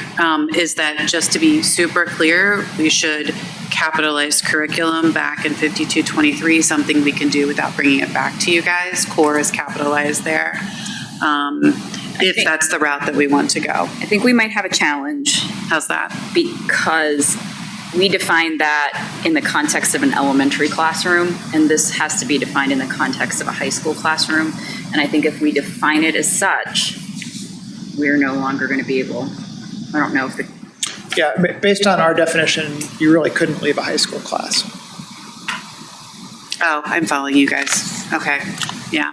is that just to be super clear, we should capitalize curriculum back in 5223, something we can do without bringing it back to you guys. Core is capitalized there. If think- that's the route that we want to go. I think we might have a challenge How's that? because we define that in the context of an elementary classroom, and this has to be defined in the context of a high school classroom. And I think if we define it as such, we're no longer going to be able, I don't know if the, Yeah, based on our definition, you really couldn't leave a high school class. Oh, I'm following you guys. Okay, yeah.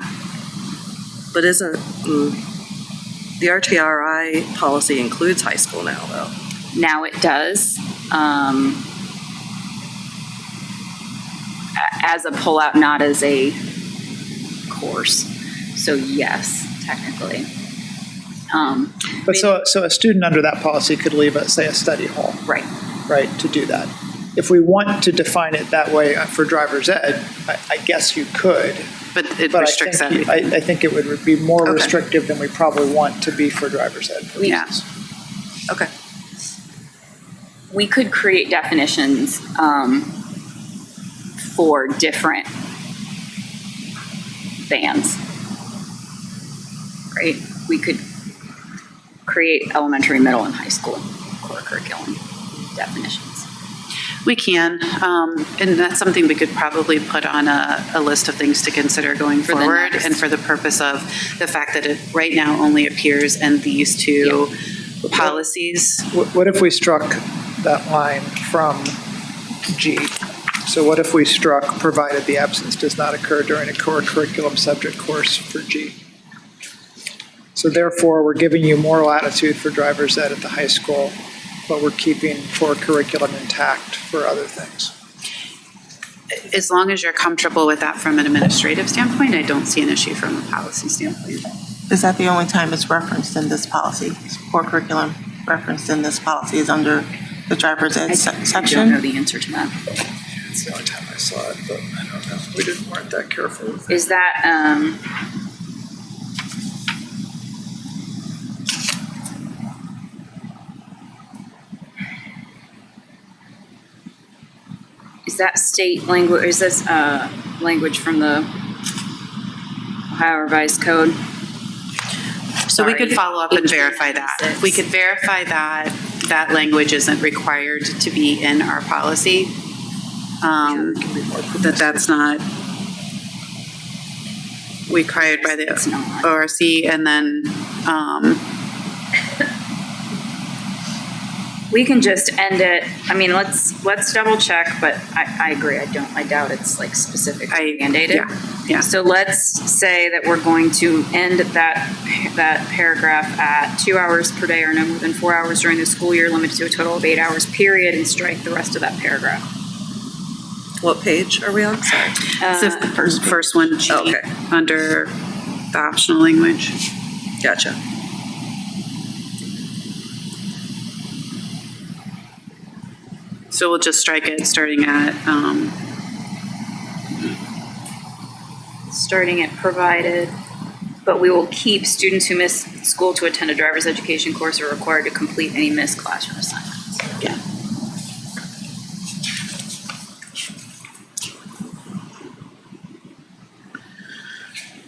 But isn't, the RTRI policy includes high school now, though? now it does. As a pullout, not as a course. So yes, technically. But so a student under that policy could leave, say, a study hall, Right. right, to do that. If we want to define it that way for driver's ed, I guess you could. But it But restricts I think, everything. I think it would be more Okay. restrictive than we probably want to be for driver's ed Yeah. purposes. Okay. We could create definitions for different bands. Right? We could create elementary, middle, and high school core curriculum definitions. We can, and that's something we could probably put on a list of things to consider going For the forward. next. And for the purpose of the fact that it right now only appears in these two policies. What if we struck that line from G? So what if we struck, provided the absence does not occur during a core curriculum subject course for G? So therefore, we're giving you more latitude for driver's ed at the high school, but we're keeping core curriculum intact for other things. As long as you're comfortable with that from an administrative standpoint, I don't see an issue from a policy standpoint. Is that the only time it's referenced in this policy? Core curriculum referenced in this policy is under the driver's ed I don't know section? the answer to that. That's the only time I saw it, but I don't know. We weren't that careful with it. Is that, is that state language, is this, language from the Ohio Revised Code? So we could Sorry. follow up and verify that. If we could verify that that language isn't required to be in our policy, that that's not required by the It's not. ORC, and then, We can just end it, I mean, let's double check, but I agree, I doubt it's like specifically mandated. yeah. So let's say that we're going to end that paragraph at 2 hours per day or no more than 4 hours during the school year, limited to a total of 8 hours, period, and strike the rest of that paragraph. What page are we on? Sorry. So the first one, G, Okay. under the optional language. Gotcha. So we'll just strike it, starting at, Starting at provided, but we will keep students who miss school to attend a driver's education course are required to complete any missed classroom assignments. yeah.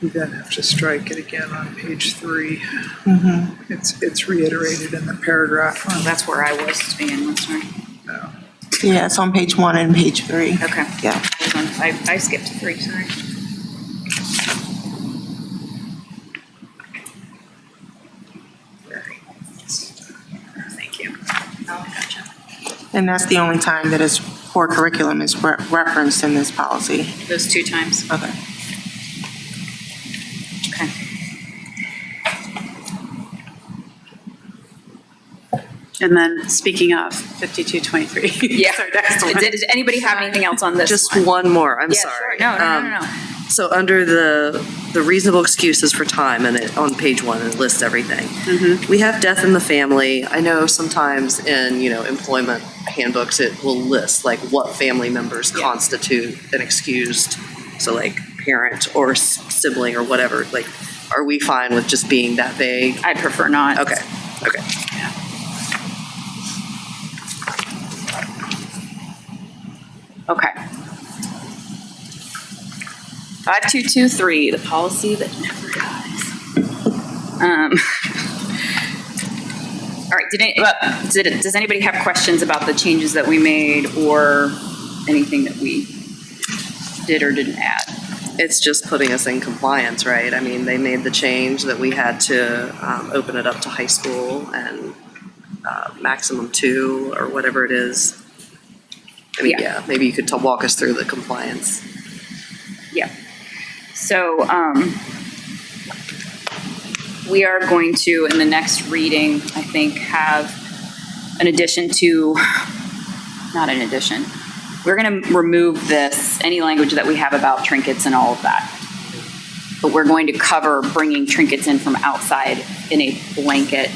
You then have to strike it again on page 3. It's reiterated in the paragraph on That's where I was being, sorry. Yeah, it's on page 1 and page 3. Okay. Yeah. I skipped 3, sorry. Thank you. Oh, gotcha. And that's the only time that is core curriculum is referenced in this policy. Those 2 times. Okay. Okay. And then, speaking of 5223. Yeah. Our next one. Did anybody have anything else on this? Just one more, I'm Yeah, sorry. sure. No. So under the reasonable excuses for time, and it, on page 1, it lists everything. We have death in the family. I know sometimes in, employment handbooks, it will list like what family members constitute an excused, so like parent or sibling or whatever. Like, are we fine with just being that vague? I'd prefer not. Okay, okay. Okay. 5223, the policy that never dies. All right, does anybody have questions about the changes that we made or anything that we did or didn't add? It's just putting us in compliance, right? I mean, they made the change that we had to open it up to high school and maximum 2 or whatever it is. I mean, yeah, maybe you could walk us through the compliance. Yeah. So we are going to, in the next reading, I think, have an addition to, not an addition. We're going to remove this, any language that we have about trinkets and all of that. But we're going to cover bringing trinkets in from outside in a blanket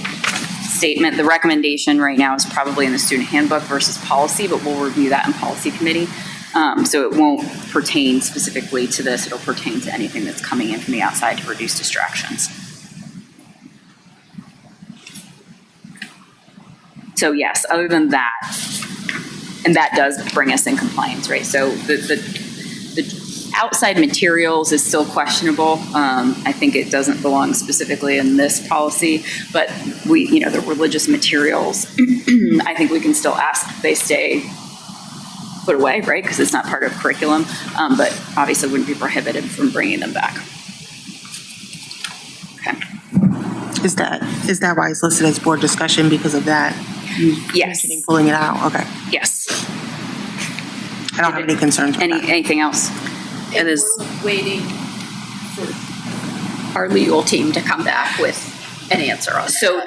statement. The recommendation right now is probably in the student handbook versus policy, but we'll review that in policy committee. So it won't pertain specifically to this. It'll pertain to anything that's coming in from the outside to reduce distractions. So yes, other than that, and that does bring us in compliance, right? So the outside materials is still questionable. I think it doesn't belong specifically in this policy, but the religious materials, I think we can still ask if they stay put away, right? Because it's not part of curriculum, but obviously wouldn't be prohibited from bringing them back. Okay. Is that why it's listed as board discussion because of that? Yes. Mentioning pulling it out, okay. Yes. I don't have any concerns with that. Anything else? And is We're waiting for our legal team to come back with an answer on that. So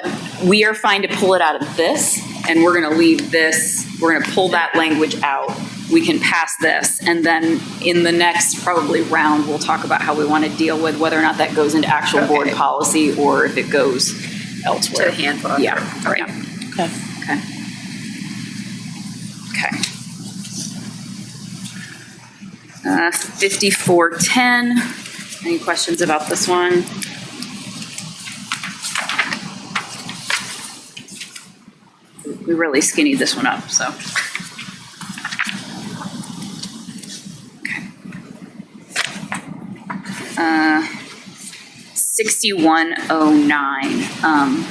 we are fine to pull it out of this, and we're going to leave this, we're going to pull that language out. We can pass this, and then in the next probably round, we'll talk about how we want to deal with whether or not that goes into actual board policy or if it goes elsewhere. To the handbook. Yeah, right. Okay. Okay. Okay. 5410. Any questions about this one? We really skinnied this one up, so. Okay. 6109.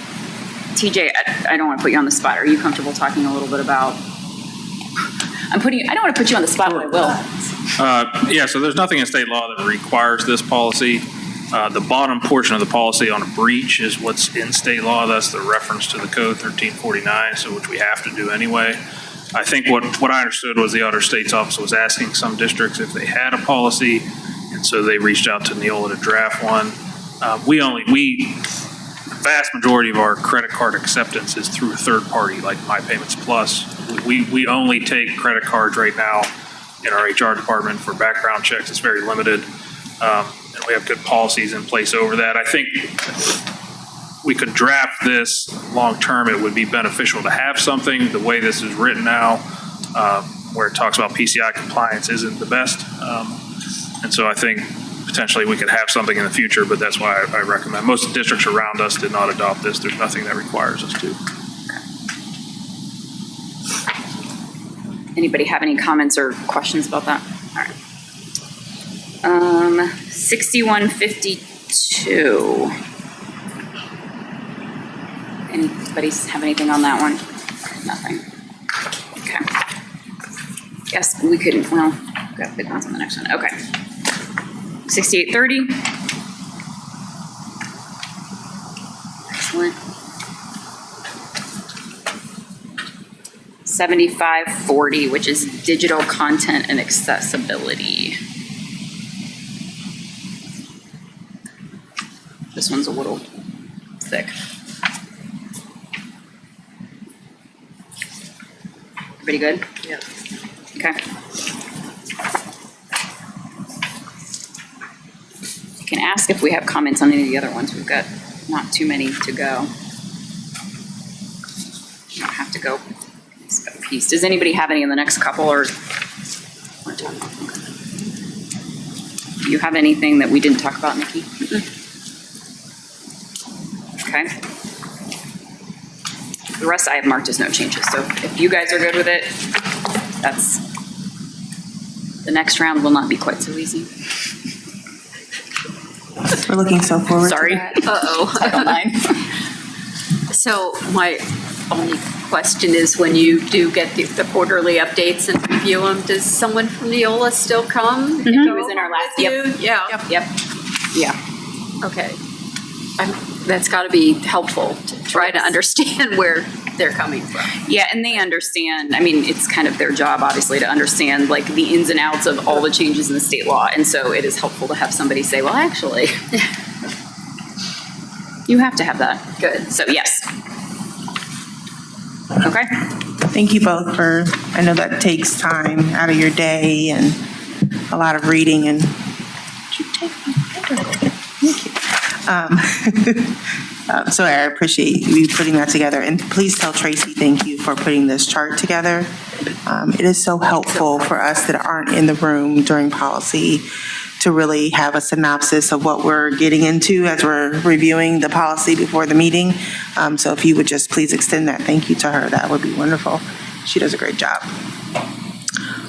TJ, I don't want to put you on the spot. Are you comfortable talking a little bit about? I don't want to put you on the spot, but I will. Yeah, so there's nothing in state law that requires this policy. The bottom portion of the policy on a breach is what's in state law. That's the reference to the code 1349, so which we have to do anyway. I think what I understood was the Auditor State's Office was asking some districts if they had a policy, and so they reached out to Neola to draft one. The vast majority of our credit card acceptance is through a third party, like My Payments Plus. We only take credit cards right now in our HR department for background checks. It's very limited. And we have good policies in place over that. I think we could draft this long-term. It would be beneficial to have something. The way this is written now, where it talks about PCI compliance isn't the best. And so I think potentially we could have something in the future, but that's why I recommend. Most districts around us did not adopt this. There's nothing that requires us to. Anybody have any comments or questions about that? All right. 6152. Anybody have anything on that one? Nothing. Okay. Yes, we couldn't, well, got big ones on the next one. Okay. 6830. Excellent. 7540, which is digital content and accessibility. This one's a little thick. Everybody good? Yeah. Okay. You can ask if we have comments on any of the other ones. We've got not too many to go. You don't have to go piece. Does anybody have any in the next couple or? Do you have anything that we didn't talk about, Nikki? Okay. The rest I have marked as no changes. So if you guys are good with it, the next round will not be quite so easy. We're looking so forward to Sorry. that. Title IX. So my only question is, when you do get the quarterly updates and review them, does someone from Neola still come? He was in our last, With you? Yeah. Yep. Yeah. Okay. That's got to be helpful to try to understand where they're coming from. Yeah, and they understand, I mean, it's kind of their job, obviously, to understand like the ins and outs of all the changes in the state law. And so it is helpful to have somebody say, well, actually, you have to have that. Good. So yes. Okay. Thank you both I know that takes time out of your day and a lot of reading and. Thank you. So I appreciate you putting that together. And please tell Tracy thank you for putting this chart together. It is so helpful for us that aren't in the room during policy to really have a synopsis of what we're getting into as we're reviewing the policy before the meeting. So if you would just please extend that thank you to her, that would be wonderful. She does a great job.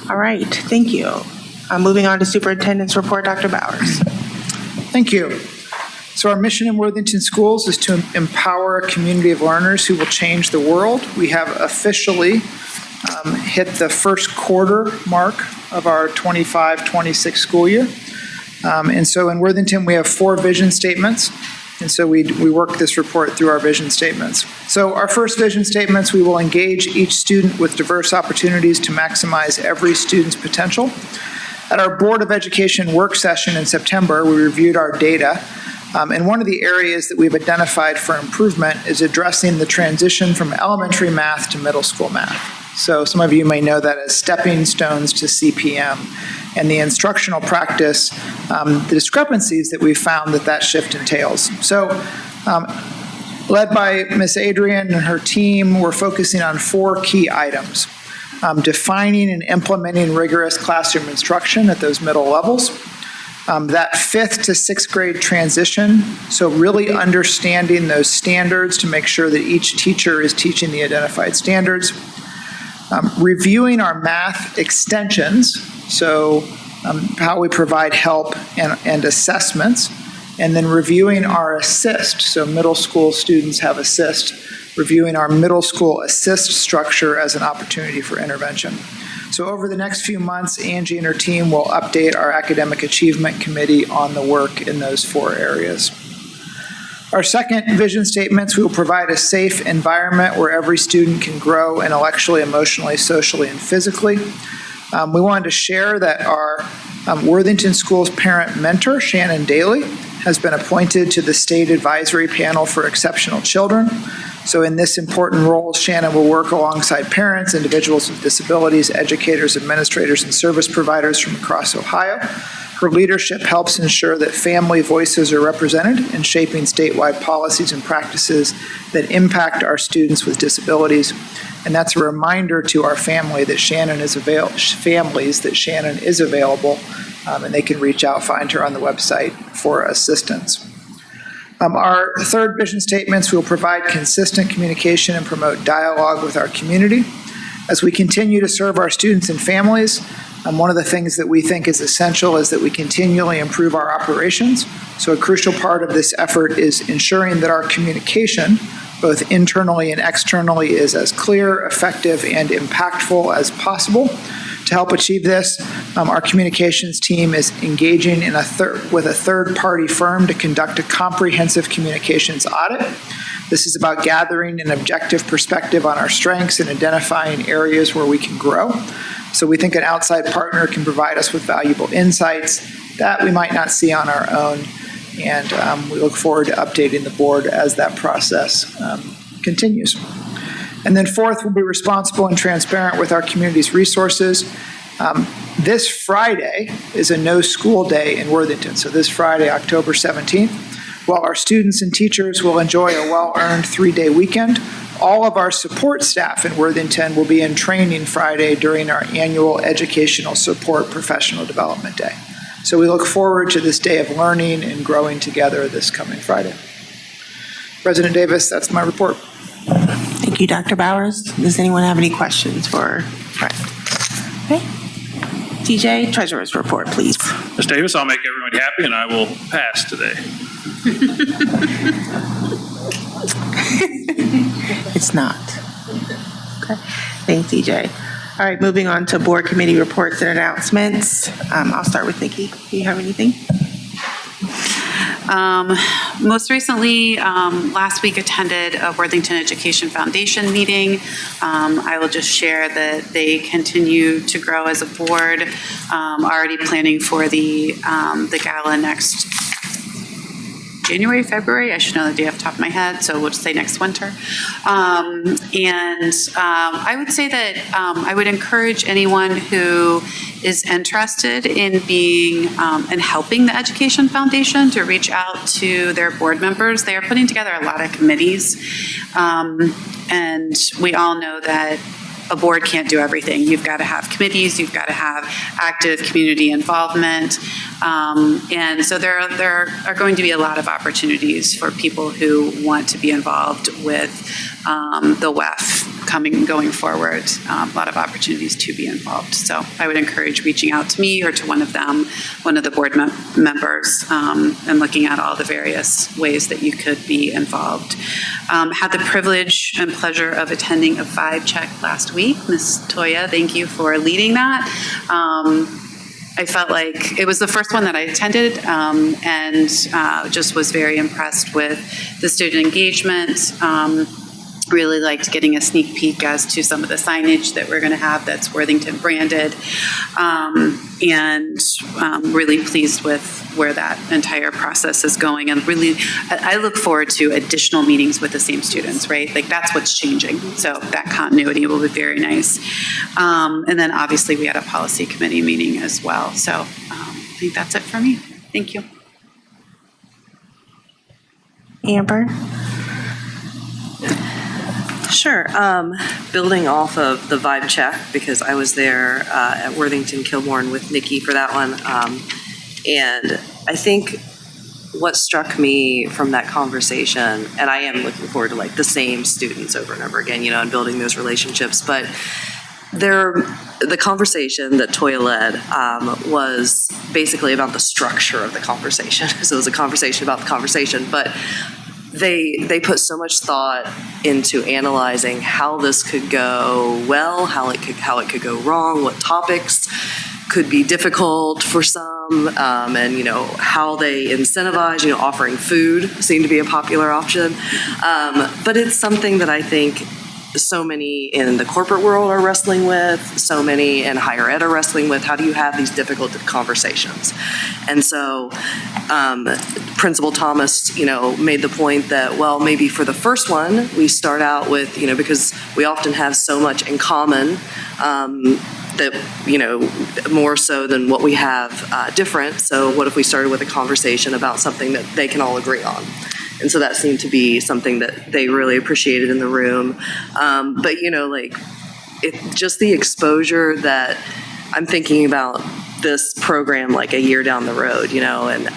All right, thank you. Moving on to Superintendent's report, Dr. Bowers. Thank you. So our mission in Worthington Schools is to empower a community of learners who will change the world. We have officially hit the first quarter mark of our 25-26 school year. And so in Worthington, we have 4 vision statements. And so we work this report through our vision statements. So our first vision statements, we will engage each student with diverse opportunities to maximize every student's potential. At our Board of Education work session in September, we reviewed our data. And one of the areas that we've identified for improvement is addressing the transition from elementary math to middle school math. So some of you may know that as stepping stones to CPM, and the instructional practice, the discrepancies that we found that shift entails. So led by Ms. Adrian and her team, we're focusing on 4 key items. Defining and implementing rigorous classroom instruction at those middle levels. That 5th to 6th grade transition, so really understanding those standards to make sure that each teacher is teaching the identified standards. Reviewing our math extensions, so how we provide help and assessments, and then reviewing our assist, so middle school students have assist, reviewing our middle school assist structure as an opportunity for intervention. So over the next few months, Angie and her team will update our Academic Achievement Committee on the work in those 4 areas. Our second vision statements, we will provide a safe environment where every student can grow intellectually, emotionally, socially, and physically. We wanted to share that our Worthington Schools parent mentor, Shannon Daly, has been appointed to the State Advisory Panel for Exceptional Children. So in this important role, Shannon will work alongside parents, individuals with disabilities, educators, administrators, and service providers from across Ohio. Her leadership helps ensure that family voices are represented in shaping statewide policies and practices that impact our students with disabilities. And that's a reminder to our families that Shannon is available, and they can reach out, find her on the website for assistance. Our third vision statements will provide consistent communication and promote dialogue with our community. As we continue to serve our students and families, one of the things that we think is essential is that we continually improve our operations. So a crucial part of this effort is ensuring that our communication, both internally and externally, is as clear, effective, and impactful as possible. To help achieve this, our communications team is engaging with a third-party firm to conduct a comprehensive communications audit. This is about gathering an objective perspective on our strengths and identifying areas where we can grow. So we think an outside partner can provide us with valuable insights that we might not see on our own, and we look forward to updating the board as that process continues. And then 4th, we'll be responsible and transparent with our community's resources. This Friday is a no school day in Worthington. So this Friday, October 17th, while our students and teachers will enjoy a well-earned 3-day weekend, all of our support staff in Worthington will be in training Friday during our annual Educational Support Professional Development Day. So we look forward to this day of learning and growing together this coming Friday. President Davis, that's my report. Thank you, Dr. Bowers. Does anyone have any questions for Fred? Okay. TJ, Treasurer's report, please. Ms. Davis, I'll make everybody happy, and I will pass today. It's not. Okay. Thanks, TJ. All right, moving on to board committee reports and announcements. I'll start with Nikki. Do you have anything? Most recently, last week attended a Worthington Education Foundation meeting. I will just share that they continue to grow as a board, already planning for the gala next January, February. I should know the day off the top of my head, so we'll just say next winter. I would say that I would encourage anyone who is interested in being and helping the Education Foundation to reach out to their board members. They are putting together a lot of committees, and we all know that a board can't do everything. You've got to have committees, you've got to have active community involvement. And so there are going to be a lot of opportunities for people who want to be involved with the WEF going forward. A lot of opportunities to be involved. So I would encourage reaching out to me or to one of them, one of the board members, and looking at all the various ways that you could be involved. Had the privilege and pleasure of attending a vibe check last week. Ms. Toya, thank you for leading that. I felt like it was the first one that I attended, and just was very impressed with the student engagement. Really liked getting a sneak peek as to some of the signage that we're going to have that's Worthington branded, and really pleased with where that entire process is going. And really, I look forward to additional meetings with the same students, right? Like that's what's changing. So that continuity will be very nice. And then obviously we had a policy committee meeting as well. So I think that's it for me. Thank you. Amber? Sure. Building off of the vibe check, because I was there at Worthington Kilbourne with Nikki for that one. And I think what struck me from that conversation, and I am looking forward to like the same students over and over again, you know, and building those relationships, but the conversation that Toya led was basically about the structure of the conversation. So it was a conversation about the conversation, but they put so much thought into analyzing how this could go well, how it could go wrong, what topics could be difficult for some, and you know how they incentivize. You know, offering food seemed to be a popular option, but it's something that I think so many in the corporate world are wrestling with, so many in higher ed are wrestling with. How do you have these difficult conversations? And so Principal Thomas, you know, made the point that, well, maybe for the first one, we start out with, you know, because we often have so much in common that, you know, more so than what we have different. So what if we started with a conversation about something that they can all agree on? And so that seemed to be something that they really appreciated in the room. But, you know, like, just the exposure that I'm thinking about this program like a year down the road, you know, and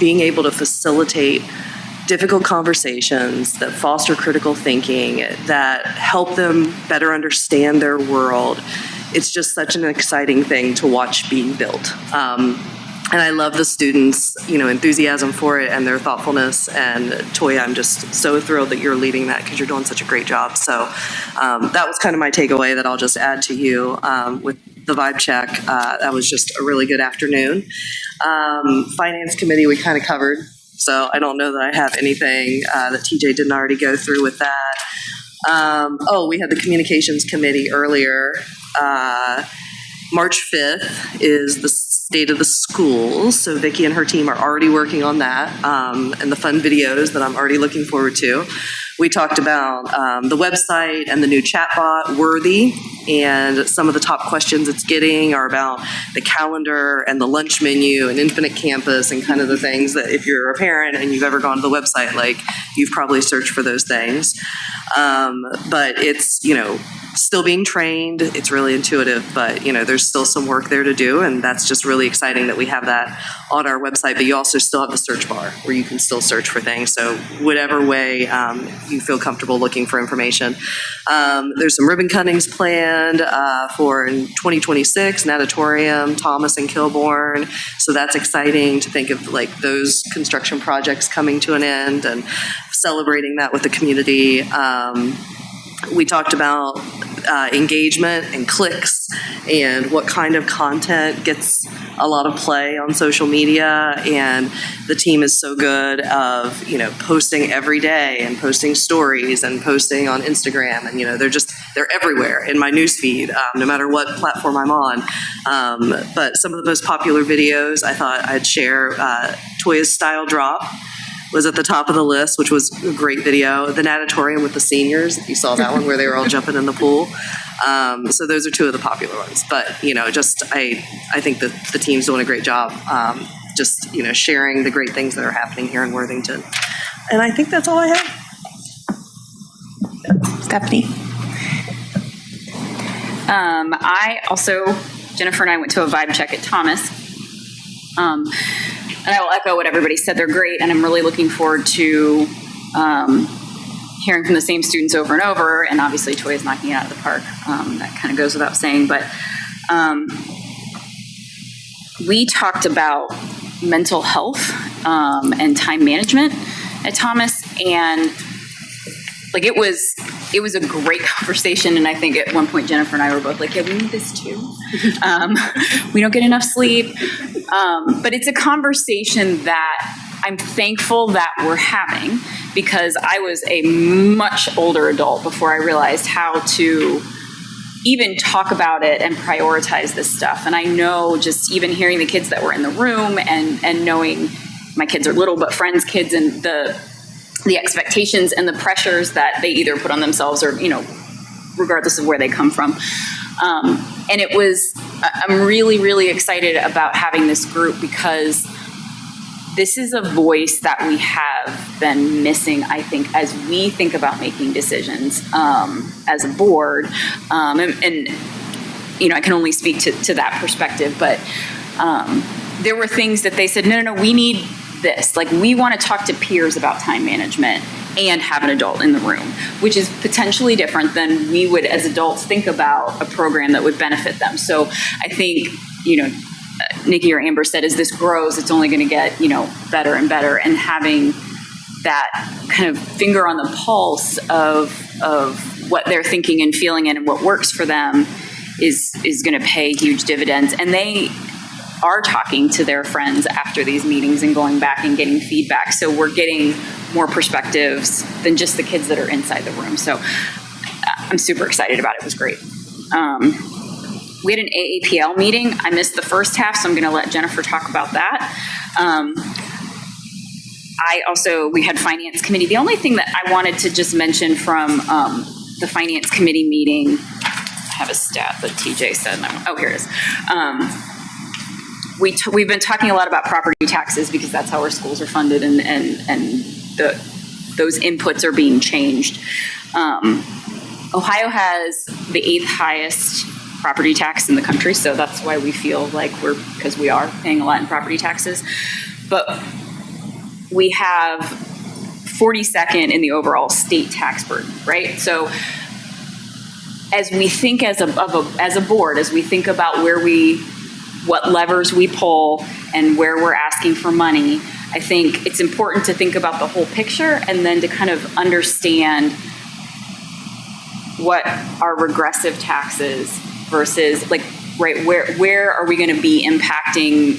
being able to facilitate difficult conversations that foster critical thinking, that help them better understand their world. It's just such an exciting thing to watch being built. And I love the students, you know, enthusiasm for it and their thoughtfulness. And Toya, I'm just so thrilled that you're leading that because you're doing such a great job. So that was kind of my takeaway that I'll just add to you with the vibe check. That was just a really good afternoon. Finance committee we kind of covered. So I don't know that I have anything that TJ didn't already go through with that. We had the communications committee earlier. March 5th is the state of the schools. So Vicki and her team are already working on that and the fun videos that I'm already looking forward to. We talked about the website and the new chatbot, Worthy, and some of the top questions it's getting are about the calendar and the lunch menu and Infinite Campus and kind of the things that if you're a parent and you've ever gone to the website, like you've probably searched for those things. But it's, you know, still being trained. It's really intuitive, but there's still some work there to do, and that's just really exciting that we have that on our website. But you also still have the search bar where you can still search for things. So whatever way you feel comfortable looking for information. There's some ribbon cuttings planned for in 2026, Natatorium, Thomas and Kilbourne. So that's exciting to think of like those construction projects coming to an end and celebrating that with the community. We talked about engagement and clicks and what kind of content gets a lot of play on social media, and the team is so good of posting every day and posting stories and posting on Instagram, and they're everywhere in my newsfeed, no matter what platform I'm on. But some of the most popular videos I thought I'd share, Toya's Style Drop was at the top of the list, which was a great video. The Natatorium with the seniors, if you saw that one, where they were all jumping in the pool. So those are two of the popular ones. But, I think that the team's doing a great job sharing the great things that are happening here in Worthington. And I think that's all I have. Stephanie? Jennifer and I went to a vibe check at Thomas. And I will echo what everybody said. They're great, and I'm really looking forward to hearing from the same students over and over. And obviously, Toya's knocking it out of the park. That kind of goes without saying. But we talked about mental health and time management at Thomas, and it was a great conversation. And I think at one point Jennifer and I were both like, yeah, we need this too. We don't get enough sleep. But it's a conversation that I'm thankful that we're having, because I was a much older adult before I realized how to even talk about it and prioritize this stuff. And I know, just even hearing the kids that were in the room and knowing my kids are little, but friends' kids, and the expectations and the pressures that they either put on themselves or, regardless of where they come from. And I'm really, really excited about having this group, because this is a voice that we have been missing, I think, as we think about making decisions as a board. And I can only speak to that perspective, but there were things that they said, no, we need this. We want to talk to peers about time management and have an adult in the room, which is potentially different than we would as adults think about a program that would benefit them. So I think, Nikki or Amber said, as this grows, it's only going to get, better and better. And having that kind of finger on the pulse of what they're thinking and feeling and what works for them is going to pay huge dividends. And they are talking to their friends after these meetings and going back and getting feedback. So we're getting more perspectives than just the kids that are inside the room. So I'm super excited about it. It was great. We had an AAPL meeting. I missed the first half, so I'm going to let Jennifer talk about that. We had finance committee. The only thing that I wanted to just mention from the finance committee meeting, I have a stat that TJ said. Here it is. We've been talking a lot about property taxes, because that's how our schools are funded, and those inputs are being changed. Ohio has the 8th highest property tax in the country, so that's why we feel like because we are paying a lot in property taxes. But we have 42nd in the overall state tax burden, right? So as we think as a board, as we think about what levers we pull and where we're asking for money, I think it's important to think about the whole picture, and then to kind of understand what are regressive taxes versus where are we going to be impacting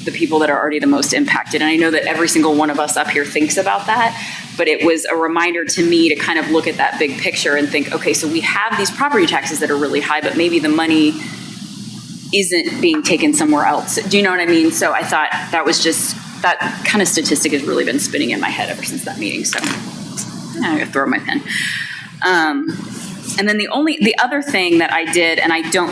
the people that are already the most impacted. And I know that every single one of us up here thinks about that, but it was a reminder to me to kind of look at that big picture and think, okay, so we have these property taxes that are really high, but maybe the money isn't being taken somewhere else. Do you know what I mean? So I thought that kind of statistic has really been spinning in my head ever since that meeting. So I'm going to throw my pen. And then the other thing that I did, and I don't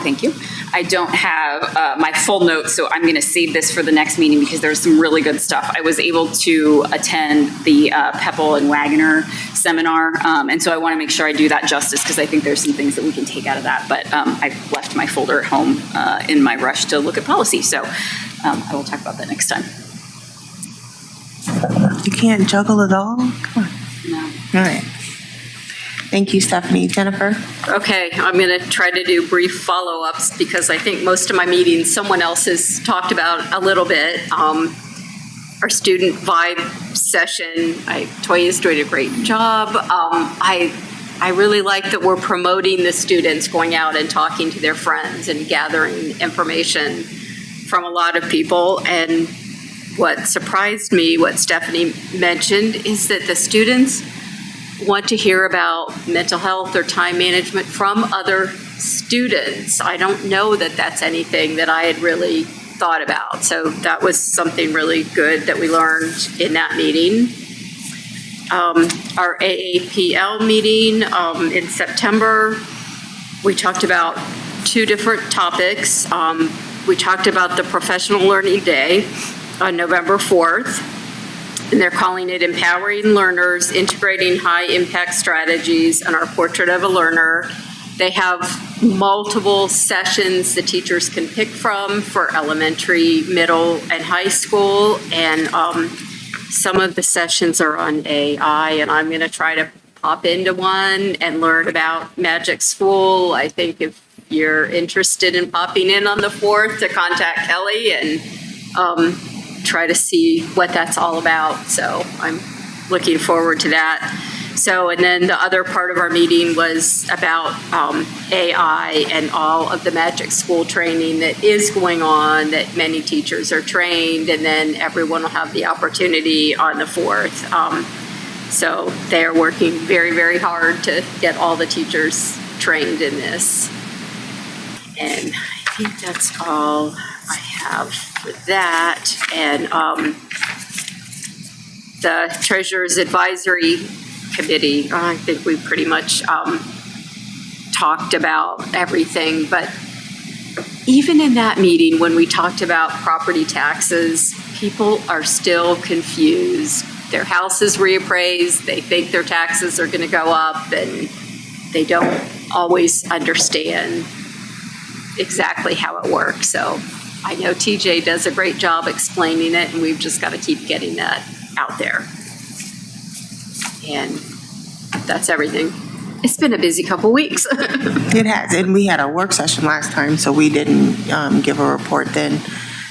have my full notes, so I'm going to save this for the next meeting, because there's some really good stuff. I was able to attend the Peppel and Wagoner seminar. And so I want to make sure I do that justice because I think there's some things that we can take out of that. But I left my folder at home in my rush to look at policy. So I will talk about that next time. You can't juggle it all? Come on. No. All right. Thank you, Stephanie. Jennifer? Okay, I'm going to try to do brief follow-ups because I think most of my meetings, someone else has talked about a little bit. Our student vibe session, Toya's doing a great job. I really like that we're promoting the students going out and talking to their friends and gathering information from a lot of people. And what surprised me, what Stephanie mentioned, is that the students want to hear about mental health or time management from other students. I don't know that that's anything that I had really thought about. So that was something really good that we learned in that meeting. Our AAPL meeting in September, we talked about 2 different topics. We talked about the Professional Learning Day on November 4th. And they're calling it Empowering Learners, Integrating High-Impact Strategies, and our Portrait of a Learner. They have multiple sessions the teachers can pick from for elementary, middle, and high school. And some of the sessions are on AI, and I'm going to try to pop into one and learn about Magic School. I think if you're interested in popping in on the 4th, to contact Kelly and try to see what that's all about. So I'm looking forward to that. So, and then the other part of our meeting was about AI and all of the Magic School training that is going on, that many teachers are trained, and then everyone will have the opportunity on the 4th. So they're working very, very hard to get all the teachers trained in this. And I think that's all I have for that. And the Treasurer's Advisory Committee, I think we pretty much talked about everything. But even in that meeting, when we talked about property taxes, people are still confused. Their house is reappraised, they think their taxes are going to go up, and they don't always understand exactly how it works. So I know TJ does a great job explaining it, and we've just got to keep getting that out there. And that's everything. It's been a busy couple weeks. It has, and we had a work session last time, so we didn't give a report then.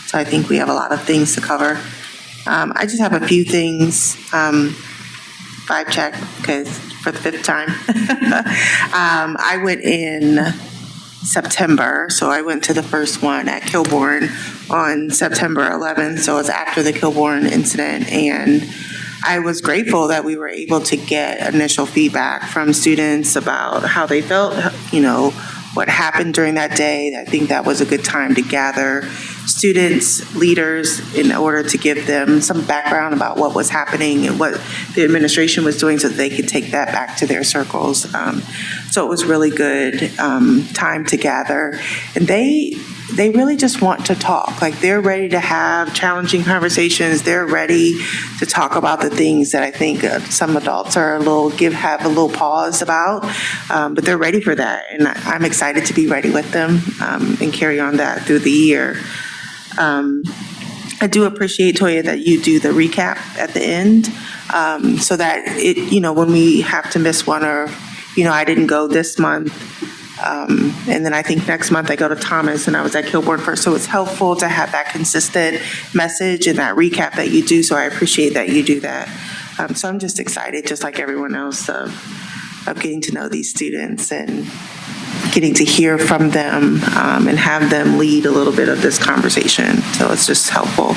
So I think we have a lot of things to cover. I just have a few things, vibe check, because for the 5th time. I went in September, so I went to the first one at Kilbourne on September 11th, so it's after the Kilbourne incident, and I was grateful that we were able to get initial feedback from students about how they felt, what happened during that day. I think that was a good time to gather students, leaders, in order to give them some background about what was happening and what the administration was doing so that they could take that back to their circles. So it was really good time to gather. And they really just want to talk. Like, they're ready to have challenging conversations. They're ready to talk about the things that I think some adults are have a little pause about, but they're ready for that. And I'm excited to be ready with them and carry on that through the year. I do appreciate, Toya, that you do the recap at the end, so that when we have to miss one, or, I didn't go this month, and then I think next month I go to Thomas, and I was at Kilbourne first. So it's helpful to have that consistent message and that recap that you do. So I appreciate that you do that. So I'm just excited, just like everyone else, of getting to know these students and getting to hear from them and have them lead a little bit of this conversation. So it's just helpful.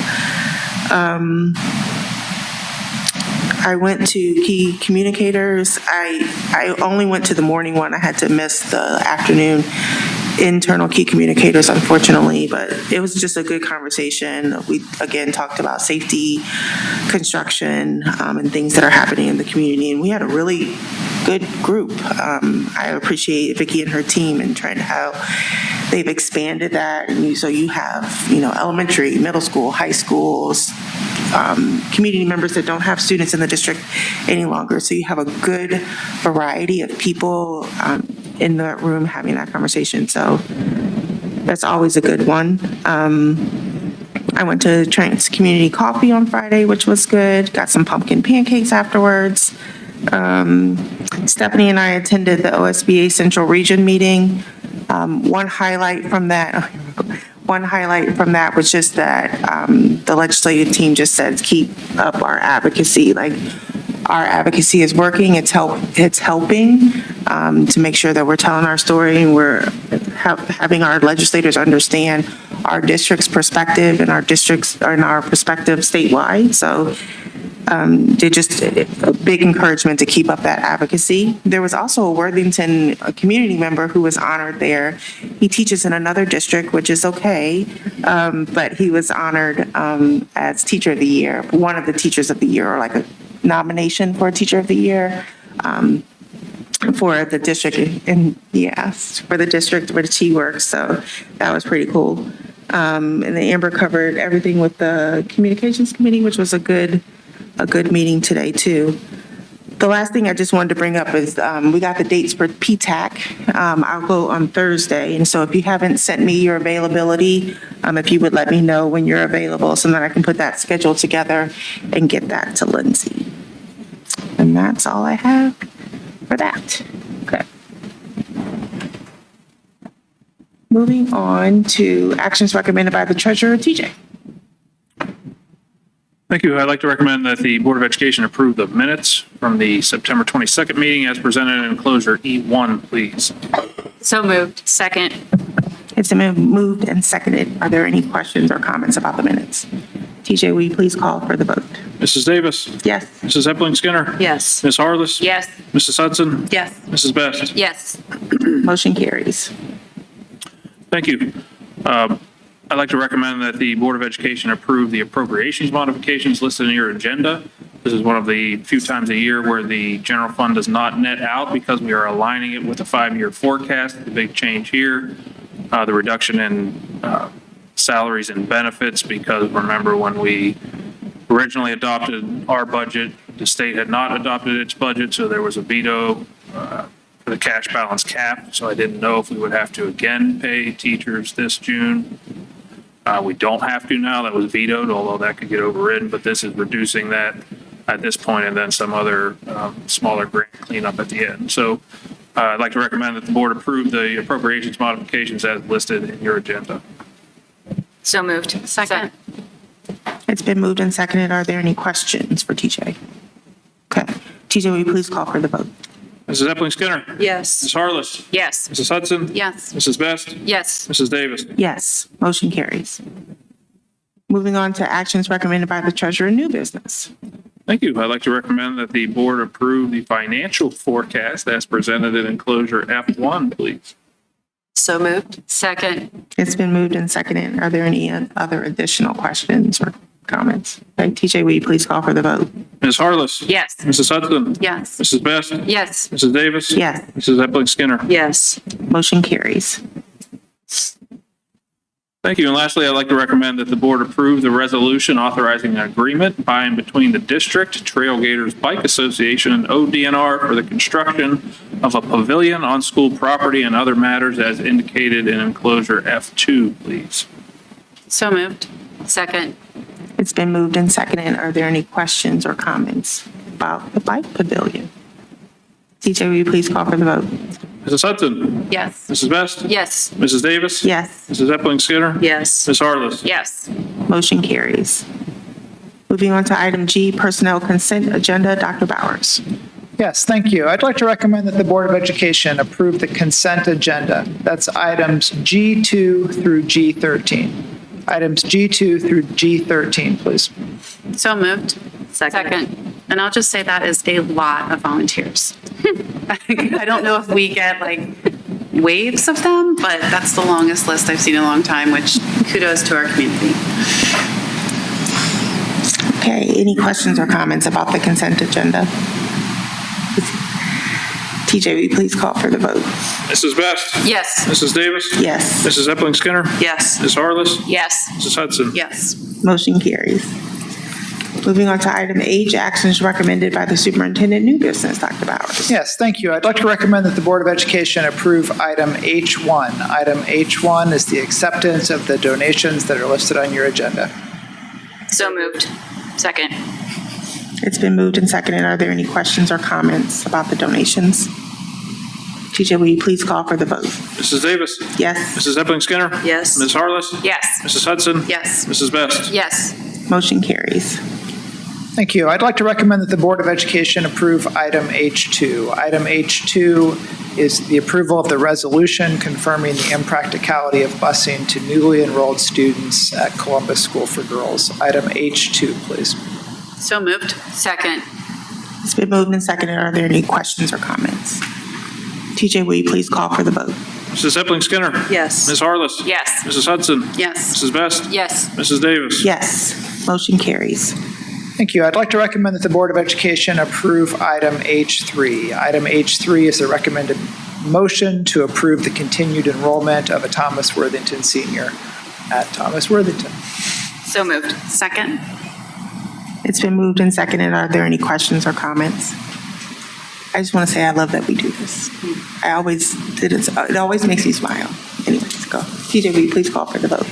I went to key communicators. I only went to the morning one. I had to miss the afternoon internal key communicators, unfortunately, but it was just a good conversation. We, again, talked about safety, construction, and things that are happening in the community, and we had a really good group. I appreciate Vicki and her team and trying to how they've expanded that, and so you have, elementary, middle school, high schools, community members that don't have students in the district any longer. So you have a good variety of people in that room having that conversation. So that's always a good one. I went to Trent's Community Coffee on Friday, which was good. Got some pumpkin pancakes afterwards. Stephanie and I attended the OSBA Central Region meeting. One highlight from that was just that the legislative team just said, keep up our advocacy. Like, our advocacy is working. It's helping to make sure that we're telling our story and we're having our legislators understand our district's perspective and our perspective statewide. So they just a big encouragement to keep up that advocacy. There was also a Worthington community member who was honored there. He teaches in another district, which is okay, but he was honored as Teacher of the Year, one of the Teachers of the Year, or like a nomination for Teacher of the Year for the district, and yes, for the district where he works. So that was pretty cool. And then Amber covered everything with the Communications Committee, which was a good meeting today too. The last thing I just wanted to bring up is we got the dates for PTAC. I'll go on Thursday, and so if you haven't sent me your availability, if you would let me know when you're available so that I can put that schedule together and get that to Lindsay. And that's all I have for that. Okay. Moving on to actions recommended by the treasurer, TJ. Thank you. I'd like to recommend that the Board of Education approve the minutes from the September 22nd meeting as presented in enclosure E1, please. So moved. Second. It's been moved and seconded. Are there any questions or comments about the minutes? TJ, will you please call for the vote? Mrs. Davis? Yes. Mrs. Epling Skinner? Yes. Ms. Harless? Yes. Mrs. Hudson? Yes. Mrs. Best? Yes. Motion carries. Thank you. I'd like to recommend that the Board of Education approve the appropriations modifications listed in your agenda. This is one of the few times a year where the general fund does not net out because we are aligning it with a 5-year forecast. The big change here, the reduction in salaries and benefits, because remember when we originally adopted our budget, the state had not adopted its budget, so there was a veto for the cash balance cap. So I didn't know if we would have to again pay teachers this June. We don't have to now. That was vetoed, although that could get overridden, but this is reducing that at this point, and then some other smaller grant cleanup at the end. So I'd like to recommend that the board approve the appropriations modifications as listed in your agenda. So moved. Second. It's been moved and seconded. Are there any questions for TJ? Okay. TJ, will you please call for the vote? Mrs. Epling Skinner? Yes. Ms. Harless? Yes. Mrs. Hudson? Yes. Mrs. Best? Yes. Mrs. Davis? Yes. Motion carries. Moving on to actions recommended by the treasurer, new business. Thank you. I'd like to recommend that the board approve the financial forecast as presented in enclosure F1, please. So moved. Second. It's been moved and seconded. Are there any other additional questions or comments? Okay, TJ, will you please call for the vote? Ms. Harless? Yes. Mrs. Hudson? Yes. Mrs. Best? Yes. Mrs. Davis? Yes. Mrs. Epling Skinner? Yes. Motion carries. Thank you. And lastly, I'd like to recommend that the board approve the resolution authorizing an agreement by and between the district, Trail Gators Bike Association, and ODNR for the construction of a pavilion on school property and other matters as indicated in enclosure F2, please. So moved. Second. It's been moved and seconded. Are there any questions or comments about the bike pavilion? TJ, will you please call for the vote? Mrs. Hudson? Yes. Mrs. Best? Yes. Mrs. Davis? Yes. Mrs. Epling Skinner? Yes. Ms. Harless? Yes. Motion carries. Moving on to item G, personnel consent agenda, Dr. Bowers. Yes, thank you. I'd like to recommend that the Board of Education approve the consent agenda. That's items G2 through G13. Items G2 through G13, please. So moved. Second. And I'll just say that is a lot of volunteers. I don't know if we get like waves of them, but that's the longest list I've seen in a long time, which kudos to our community. Okay, any questions or comments about the consent agenda? TJ, will you please call for the vote? Mrs. Best? Yes. Mrs. Davis? Yes. Mrs. Epling Skinner? Yes. Ms. Harless? Yes. Mrs. Hudson? Yes. Motion carries. Moving on to item H, actions recommended by the superintendent, new business, Dr. Bowers. Yes, thank you. I'd like to recommend that the Board of Education approve item H1. Item H1 is the acceptance of the donations that are listed on your agenda. So moved. Second. It's been moved and seconded. Are there any questions or comments about the donations? TJ, will you please call for the vote? Mrs. Davis? Yes. Mrs. Epling Skinner? Yes. Ms. Harless? Yes. Mrs. Hudson? Yes. Mrs. Best? Yes. Motion carries. Thank you. I'd like to recommend that the Board of Education approve item H2. Item H2 is the approval of the resolution confirming the impracticality of busing to newly enrolled students at Columbus School for Girls. Item H2, please. So moved. Second. It's been moved and seconded. Are there any questions or comments? TJ, will you please call for the vote? Mrs. Epling Skinner? Yes. Ms. Harless? Yes. Mrs. Hudson? Yes. Mrs. Best? Yes. Mrs. Davis? Yes. Motion carries. Thank you. I'd like to recommend that the Board of Education approve item H3. Item H3 is the recommended motion to approve the continued enrollment of a Thomas Worthington senior at Thomas Worthington. So moved. Second. It's been moved and seconded. Are there any questions or comments? I just want to say I love that we do this. I always did it. It always makes me smile. Anyways, go. TJ, will you please call for the vote?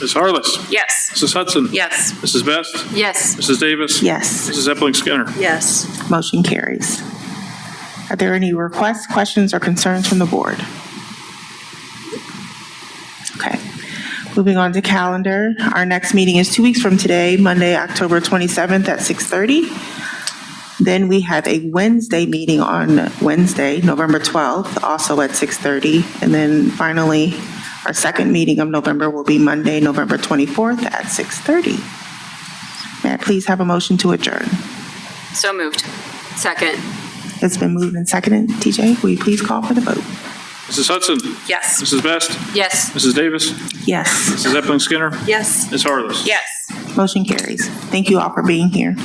Ms. Harless? Yes. Mrs. Hudson? Yes. Mrs. Best? Yes. Mrs. Davis? Yes. Mrs. Epling Skinner? Yes. Motion carries. Are there any requests, questions, or concerns from the board? Okay. Moving on to calendar. Our next meeting is 2 weeks from today, Monday, October 27th at 6:30. Then we have a Wednesday meeting on Wednesday, November 12th, also at 6:30. And then finally, our second meeting of November will be Monday, November 24th at 6:30. May I please have a motion to adjourn? So moved. Second. It's been moved and seconded. TJ, will you please call for the vote? Mrs. Hudson? Yes. Mrs. Best? Yes. Mrs. Davis? Yes. Mrs. Epling Skinner? Yes. Ms. Harless? Yes. Motion carries. Thank you all for being here.